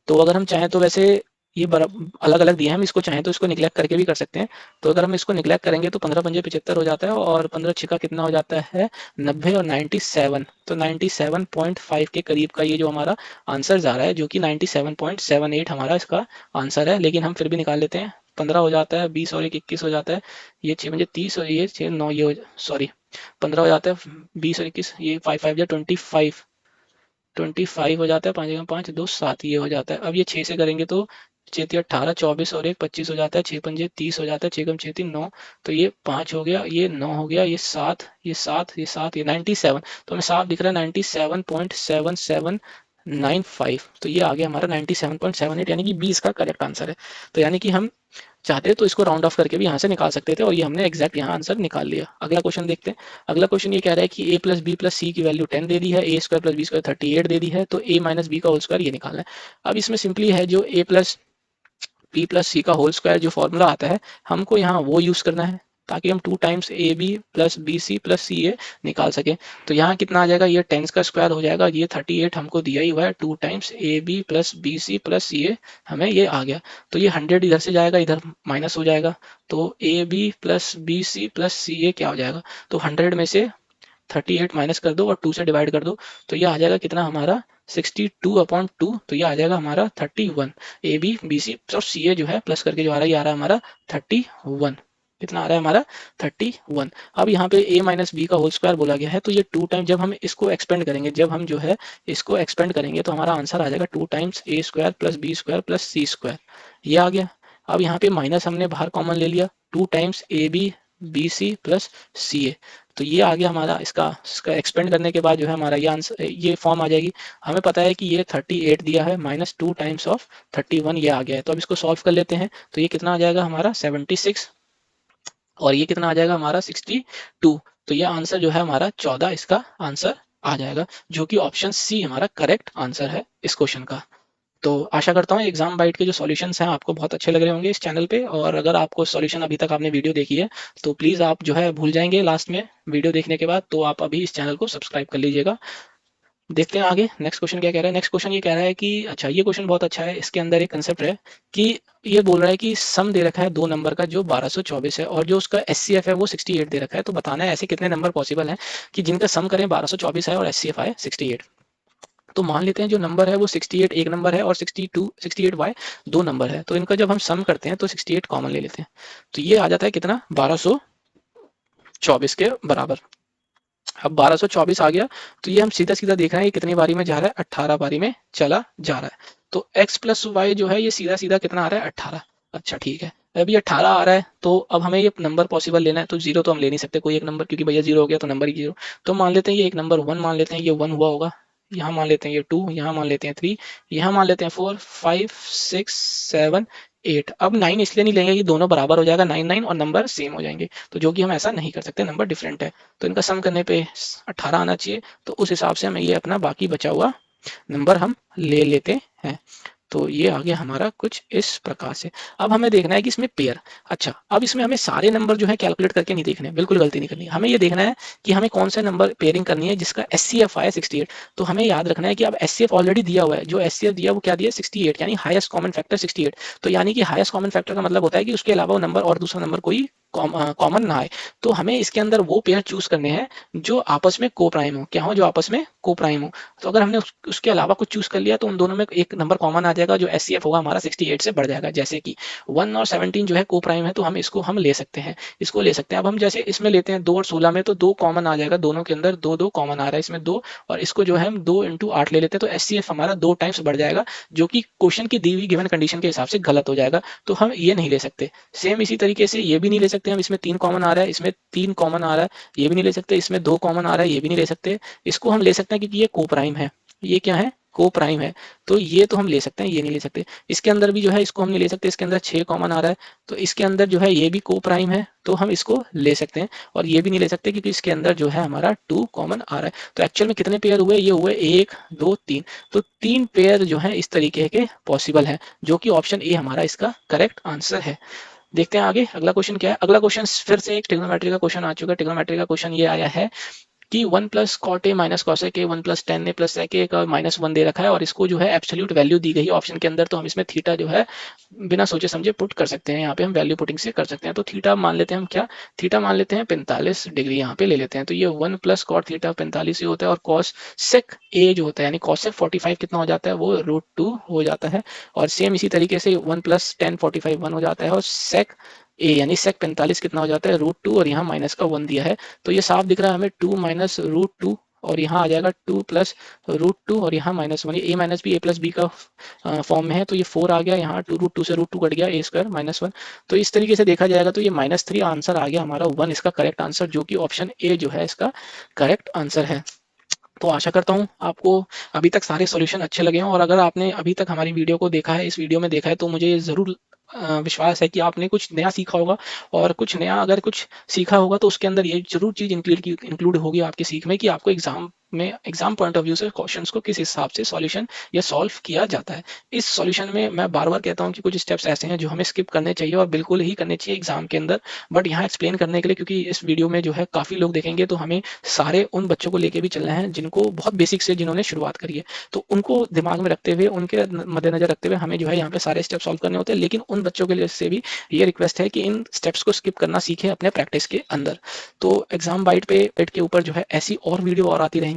A: तो अगर हम चाहें तो वैसे ये अलग अलग दिए हैं, हम इसको चाहें तो इसको निगलेक्ट करके भी कर सकते हैं। तो अगर हम इसको निगलेक्ट करेंगे तो 15 पंजे 75 हो जाता है, और 15 छिका कितना हो जाता है 90, और 97, तो 97.5 के करीब का ये जो हमारा आंसर जा रहा है, जो कि 97.78 हमारा इसका आंसर है। लेकिन हम फिर भी निकाल लेते हैं, 15 हो जाता है, 20 और 1 21 हो जाता है, ये 6 पंजे 30 और ये 6 9 ये सॉरी 15 हो जाता है, 20 और 21, ये 5 5 या 25, 25 हो जाता है, 5 5 2 7 ये हो जाता है। अब ये 6 से करेंगे तो 6 18 24 और 1 25 हो जाता है, 6 पंजे 30 हो जाता है, 6 कम 6 3 9, तो ये 5 हो गया, ये 9 हो गया, ये 7 ये 7 ये 7 ये 97, तो हमें साफ दिख रहा है 97.7795, तो ये आ गया हमारा 97.78, यानी कि 20 का करेक्ट आंसर है। तो यानी कि हम चाहते तो इसको राउंड ऑफ करके भी यहाँ से निकाल सकते थे, और ये हमने एग्जैक्ट यहाँ आंसर निकाल लिया। अगला क्वेश्चन देखते हैं। अगला क्वेश्चन ये कह रहा है कि a प्लस बी प्लस सी की वैल्यू 10 दे दी है, ए स्क्वायर प्लस बी स्क्वायर 38 दे दी है, तो a माइनस बी का होल स्क्वायर ये निकालना है। अब इसमें सिंपली है, जो a प्लस बी प्लस सी का होल स्क्वायर जो फॉर्मूला आता है, हमको यहाँ वो यूज करना है ताकि हम 2 times a b plus b c plus c a निकाल सके। तो यहाँ कितना आ जाएगा, ये 10 का स्क्वायर हो जाएगा, ये 38 हमको दिया ही हुआ है, 2 times a b plus b c plus c a हमें ये आ गया। तो ये 100 इधर से जाएगा, इधर माइनस हो जाएगा, तो a b plus b c plus c a क्या हो जाएगा, तो 100 में से 38 माइनस कर दो और 2 से डिवाइड कर दो, तो ये आ जाएगा कितना हमारा 62/2, तो ये आ जाएगा हमारा 31। ए बी बी सी और सी ए जो है प्लस करके जो आ रहा है, ये आ रहा है हमारा 31। कितना आ रहा है हमारा 31। अब यहाँ पे a माइनस बी का होल स्क्वायर बोला गया है, तो ये 2 टाइम जब हम इसको एक्सपेंड करेंगे, जब हम जो है इसको एक्सपेंड करेंगे, तो हमारा आंसर आ जाएगा 2 times a square plus B square plus c square, ये आ गया। अब यहाँ पे माइनस हमने बाहर कॉमन ले लिया, 2 times a b b c plus c a, तो ये आ गया हमारा। इसका एक्सपेंड करने के बाद जो है हमारा ये आंसर, ये फॉर्म आ जाएगी। हमें पता है कि ये 38 दिया है, माइनस 2 टाइम्स ऑफ 31 ये आ गया है। तो अब इसको सॉल्व कर लेते हैं, तो ये कितना आ जाएगा हमारा 76, और ये कितना आ जाएगा हमारा 62। तो ये आंसर जो है हमारा 14 इसका आंसर आ जाएगा, जो कि ऑप्शन सी हमारा करेक्ट आंसर है इस क्वेश्चन का। तो आशा करता हूँ एग्जाम बाइट के जो सॉल्यूशंस हैं आपको बहुत अच्छे लग रहे होंगे इस चैनल पे, और अगर आपको सॉल्यूशन अभी तक आपने वीडियो देखी है, तो प्लीज़ आप जो है भूल जाएंगे लास्ट में वीडियो देखने के बाद, तो आप अभी इस चैनल को सब्सक्राइब कर लीजिएगा। देखते हैं आगे नेक्स्ट क्वेश्चन क्या कह रहा है। नेक्स्ट क्वेश्चन ये कह रहा है कि, अच्छा ये क्वेश्चन बहुत अच्छा है, इसके अंदर एक कंसेप्ट है कि ये बोल रहा है कि सम दे रखा है दो नंबर का जो 1224 है, और जो उसका एचसीएफ है वो 68 दे रखा है। तो बताना है ऐसे कितने नंबर पॉसिबल हैं कि जिनका सम करें 1224 है और एचसीएफ आए 68। तो मान लेते हैं जो नंबर है वो 68 एक नंबर है और 68y दो नंबर है, तो इनका जब हम सम करते हैं तो 68 कॉमन ले लेते हैं, तो ये आ जाता है कितना 1224 के बराबर। अब 1224 आ गया, तो ये हम सीधा सीधा देख रहे हैं ये कितनी बारी में जा रहा है, 18 बारी में चला जा रहा है। तो x प्लस वाई जो है ये सीधा सीधा कितना आ रहा है 18। अच्छा ठीक है, अभी 18 आ रहा है, तो अब हमें ये नंबर पॉसिबल लेना है, तो जीरो तो हम ले नहीं सकते कोई एक नंबर, क्योंकि भैया जीरो हो गया तो नंबर ही जीरो। तो मान लेते हैं ये एक नंबर 1 मान लेते हैं, ये 1 हुआ होगा, यहाँ मान लेते हैं ये 2, यहाँ मान लेते हैं 3, यहाँ मान लेते हैं 4 5 6 7 8। अब 9 इसलिए नहीं लेंगे कि दोनों बराबर हो जाएगा, 9 9 और नंबर सेम हो जाएंगे, तो जो कि हम ऐसा नहीं कर सकते, नंबर डिफरेंट है। तो इनका सम करने पे 18 आना चाहिए, तो उस हिसाब से हमें ये अपना बाकी बचा हुआ नंबर हम ले लेते हैं। तो ये आ गया हमारा कुछ इस प्रकार से। अब हमें देखना है कि इसमें पेयर, अच्छा अब इसमें हमें सारे नंबर जो है कैलकुलेट करके नहीं देखने, बिल्कुल गलती नहीं करनी, हमें ये देखना है कि हमें कौन सा नंबर पेयरिंग करनी है जिसका एचसीएफ आया 68। तो हमें याद रखना है कि अब एचसीएफ ऑलरेडी दिया हुआ है, जो एचसीएफ दिया वो क्या दिया 68, यानी हाईएस्ट कॉमन फैक्टर 68। तो यानी कि हाईएस्ट कॉमन फैक्टर का मतलब होता है कि उसके अलावा वो नंबर और दूसरा नंबर कोई कॉमन ना आए। तो हमें इसके अंदर वो पेयर चूज करने हैं जो आपस में को प्राइम हो, क्या हो, जो आपस में को प्राइम हो। तो अगर हमने उसके अलावा कुछ चूज कर लिया तो उन दोनों में एक नंबर कॉमन आ जाएगा, जो एचसीएफ होगा हमारा 68 से बढ़ जाएगा। जैसे कि 1 और 17 जो है को प्राइम है, तो हम इसको हम ले सकते हैं, इसको ले सकते हैं। अब हम जैसे इसमें लेते हैं 2 और 16 में, तो 2 कॉमन आ जाएगा, दोनों के अंदर 2 2 कॉमन आ रहा है, इसमें 2, और इसको जो है हम 2 इंटू 8 ले लेते हैं, तो एचसीएफ हमारा 2 टाइम्स बढ़ जाएगा, जो कि क्वेश्चन की दी हुई गिवन कंडीशन के हिसाब से गलत हो जाएगा, तो हम ये नहीं ले सकते। सेम इसी तरीके से ये भी नहीं ले सकते हम, इसमें 3 कॉमन आ रहा है, इसमें 3 कॉमन आ रहा है, ये भी नहीं ले सकते, इसमें 2 कॉमन आ रहा है, ये भी नहीं ले सकते। इसको हम ले सकते हैं क्योंकि ये को प्राइम है, ये क्या है को प्राइम है, तो ये तो हम ले सकते हैं, ये नहीं ले सकते। इसके अंदर भी जो है इसको हम नहीं ले सकते, इसके अंदर 6 कॉमन आ रहा है, तो इसके अंदर जो है ये भी को प्राइम है, तो हम इसको ले सकते हैं। और ये भी नहीं ले सकते क्योंकि इसके अंदर जो है हमारा 2 कॉमन आ रहा है। तो एक्चुअल में कितने पेयर हुए, ये हुए 1 2 3, तो 3 पेयर जो है इस तरीके के पॉसिबल है, जो कि ऑप्शन ए हमारा इसका करेक्ट आंसर है। देखते हैं आगे अगला क्वेश्चन क्या है। अगला क्वेश्चन फिर से एक ट्रिग्नोमेट्री का क्वेश्चन आ चुका है। ट्रिग्नोमेट्री का क्वेश्चन ये आया है कि 1 plus cot a minus cosec a 1 plus tan a plus sec a का -1 दे रखा है, और इसको जो है एब्सोल्यूट वैल्यू दी गई है ऑप्शन के अंदर, तो हम इसमें थीटा जो है बिना सोचे समझे पुट कर सकते हैं, यहाँ पे हम वैल्यू पुटिंग से कर सकते हैं। तो थीटा मान लेते हैं हम, क्या थीटा मान लेते हैं 45 डिग्री यहाँ पे ले लेते हैं, तो ये 1 प्लस कॉट थीटा 45 ही होता है, और कॉस सेक ए जो होता है यानी कॉस सेक 45 कितना हो जाता है, वो √2 हो जाता है। और सेम इसी तरीके से 1 प्लस टेन 45 1 हो जाता है, और सेक ए यानी सेक 45 कितना हो जाता है √2, और यहाँ माइनस का 1 दिया है, तो ये साफ दिख रहा है हमें 2 माइनस √2 और यहाँ आ जाएगा 2 प्लस √2 और यहाँ -1, ये a minus B, a plus B का फॉर्म में है, तो ये 4 आ गया, यहाँ 2 √2 से √2 कट गया, a स्क्वायर -1। तो इस तरीके से देखा जाएगा तो ये -3 आंसर आ गया हमारा 1 इसका करेक्ट आंसर, जो कि ऑप्शन ए जो है इसका करेक्ट आंसर है। तो आशा करता हूँ आपको अभी तक सारे सॉल्यूशन अच्छे लगे हों, और अगर आपने अभी तक हमारी वीडियो को देखा है, इस वीडियो में देखा है, तो मुझे ज़रूर विश्वास है कि आपने कुछ नया सीखा होगा, और कुछ नया अगर कुछ सीखा होगा तो उसके अंदर ये जरूर चीज़ इंक्लूड होगी आपके सीख में, कि आपको एग्जाम पॉइंट ऑफ व्यू से क्वेश्चंस को किस हिसाब से सॉल्यूशन या सॉल्व किया जाता है। इस सॉल्यूशन में मैं बार बार कहता हूँ कि कुछ स्टेप्स ऐसे हैं जो हमें स्किप करने चाहिए और बिल्कुल ही करने चाहिए एग्जाम के अंदर, बट यहाँ एक्सप्लेन करने के लिए, क्योंकि इस वीडियो में जो है काफ़ी लोग देखेंगे, तो हमें सारे उन बच्चों को लेके भी चलना है जिनको बहुत बेसिक से जिन्होंने शुरुआत करी है, तो उनको दिमाग में रखते हुए, उनके मद्देनजर रखते हुए हमें जो है यहाँ पे सारे स्टेप सॉल्व करने होते हैं। लेकिन उन बच्चों के लिए से भी ये रिक्वेस्ट है कि इन स्टेप्स को स्किप करना सीखें अपने प्रैक्टिस के अंदर। तो एग्जाम बाइट पे पेट के ऊपर जो है ऐसी और वीडियो और आती रहेंगी,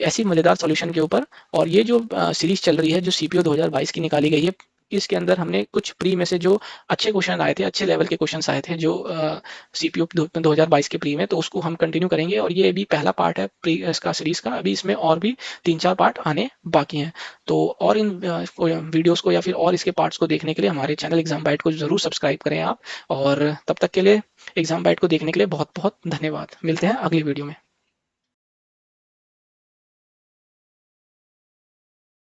A: ऐसी मजेदार सॉल्यूशन के ऊपर। और ये जो सीरीज चल रही है, जो सीपीओ 2022 की निकाली गई है, इसके अंदर हमने कुछ प्री में से जो अच्छे क्वेश्चन आए थे, अच्छे लेवल के क्वेश्चन आए थे, जो सीपीओ 2022 के प्री में, तो उसको हम कंटिन्यू करेंगे। और ये अभी पहला पार्ट है प्री इसका सीरीज का, अभी इसमें और भी 3-4 पार्ट आने बाकी हैं। तो और इन वीडियोस को या फिर और इसके पार्ट्स को देखने के लिए हमारे चैनल एग्जाम बाइट को जरूर सब्सक्राइब करें आप। और तब तक के लिए एग्जाम बाइट को देखने के लिए बहुत बहुत धन्यवाद। मिलते हैं अगली वीडियो में।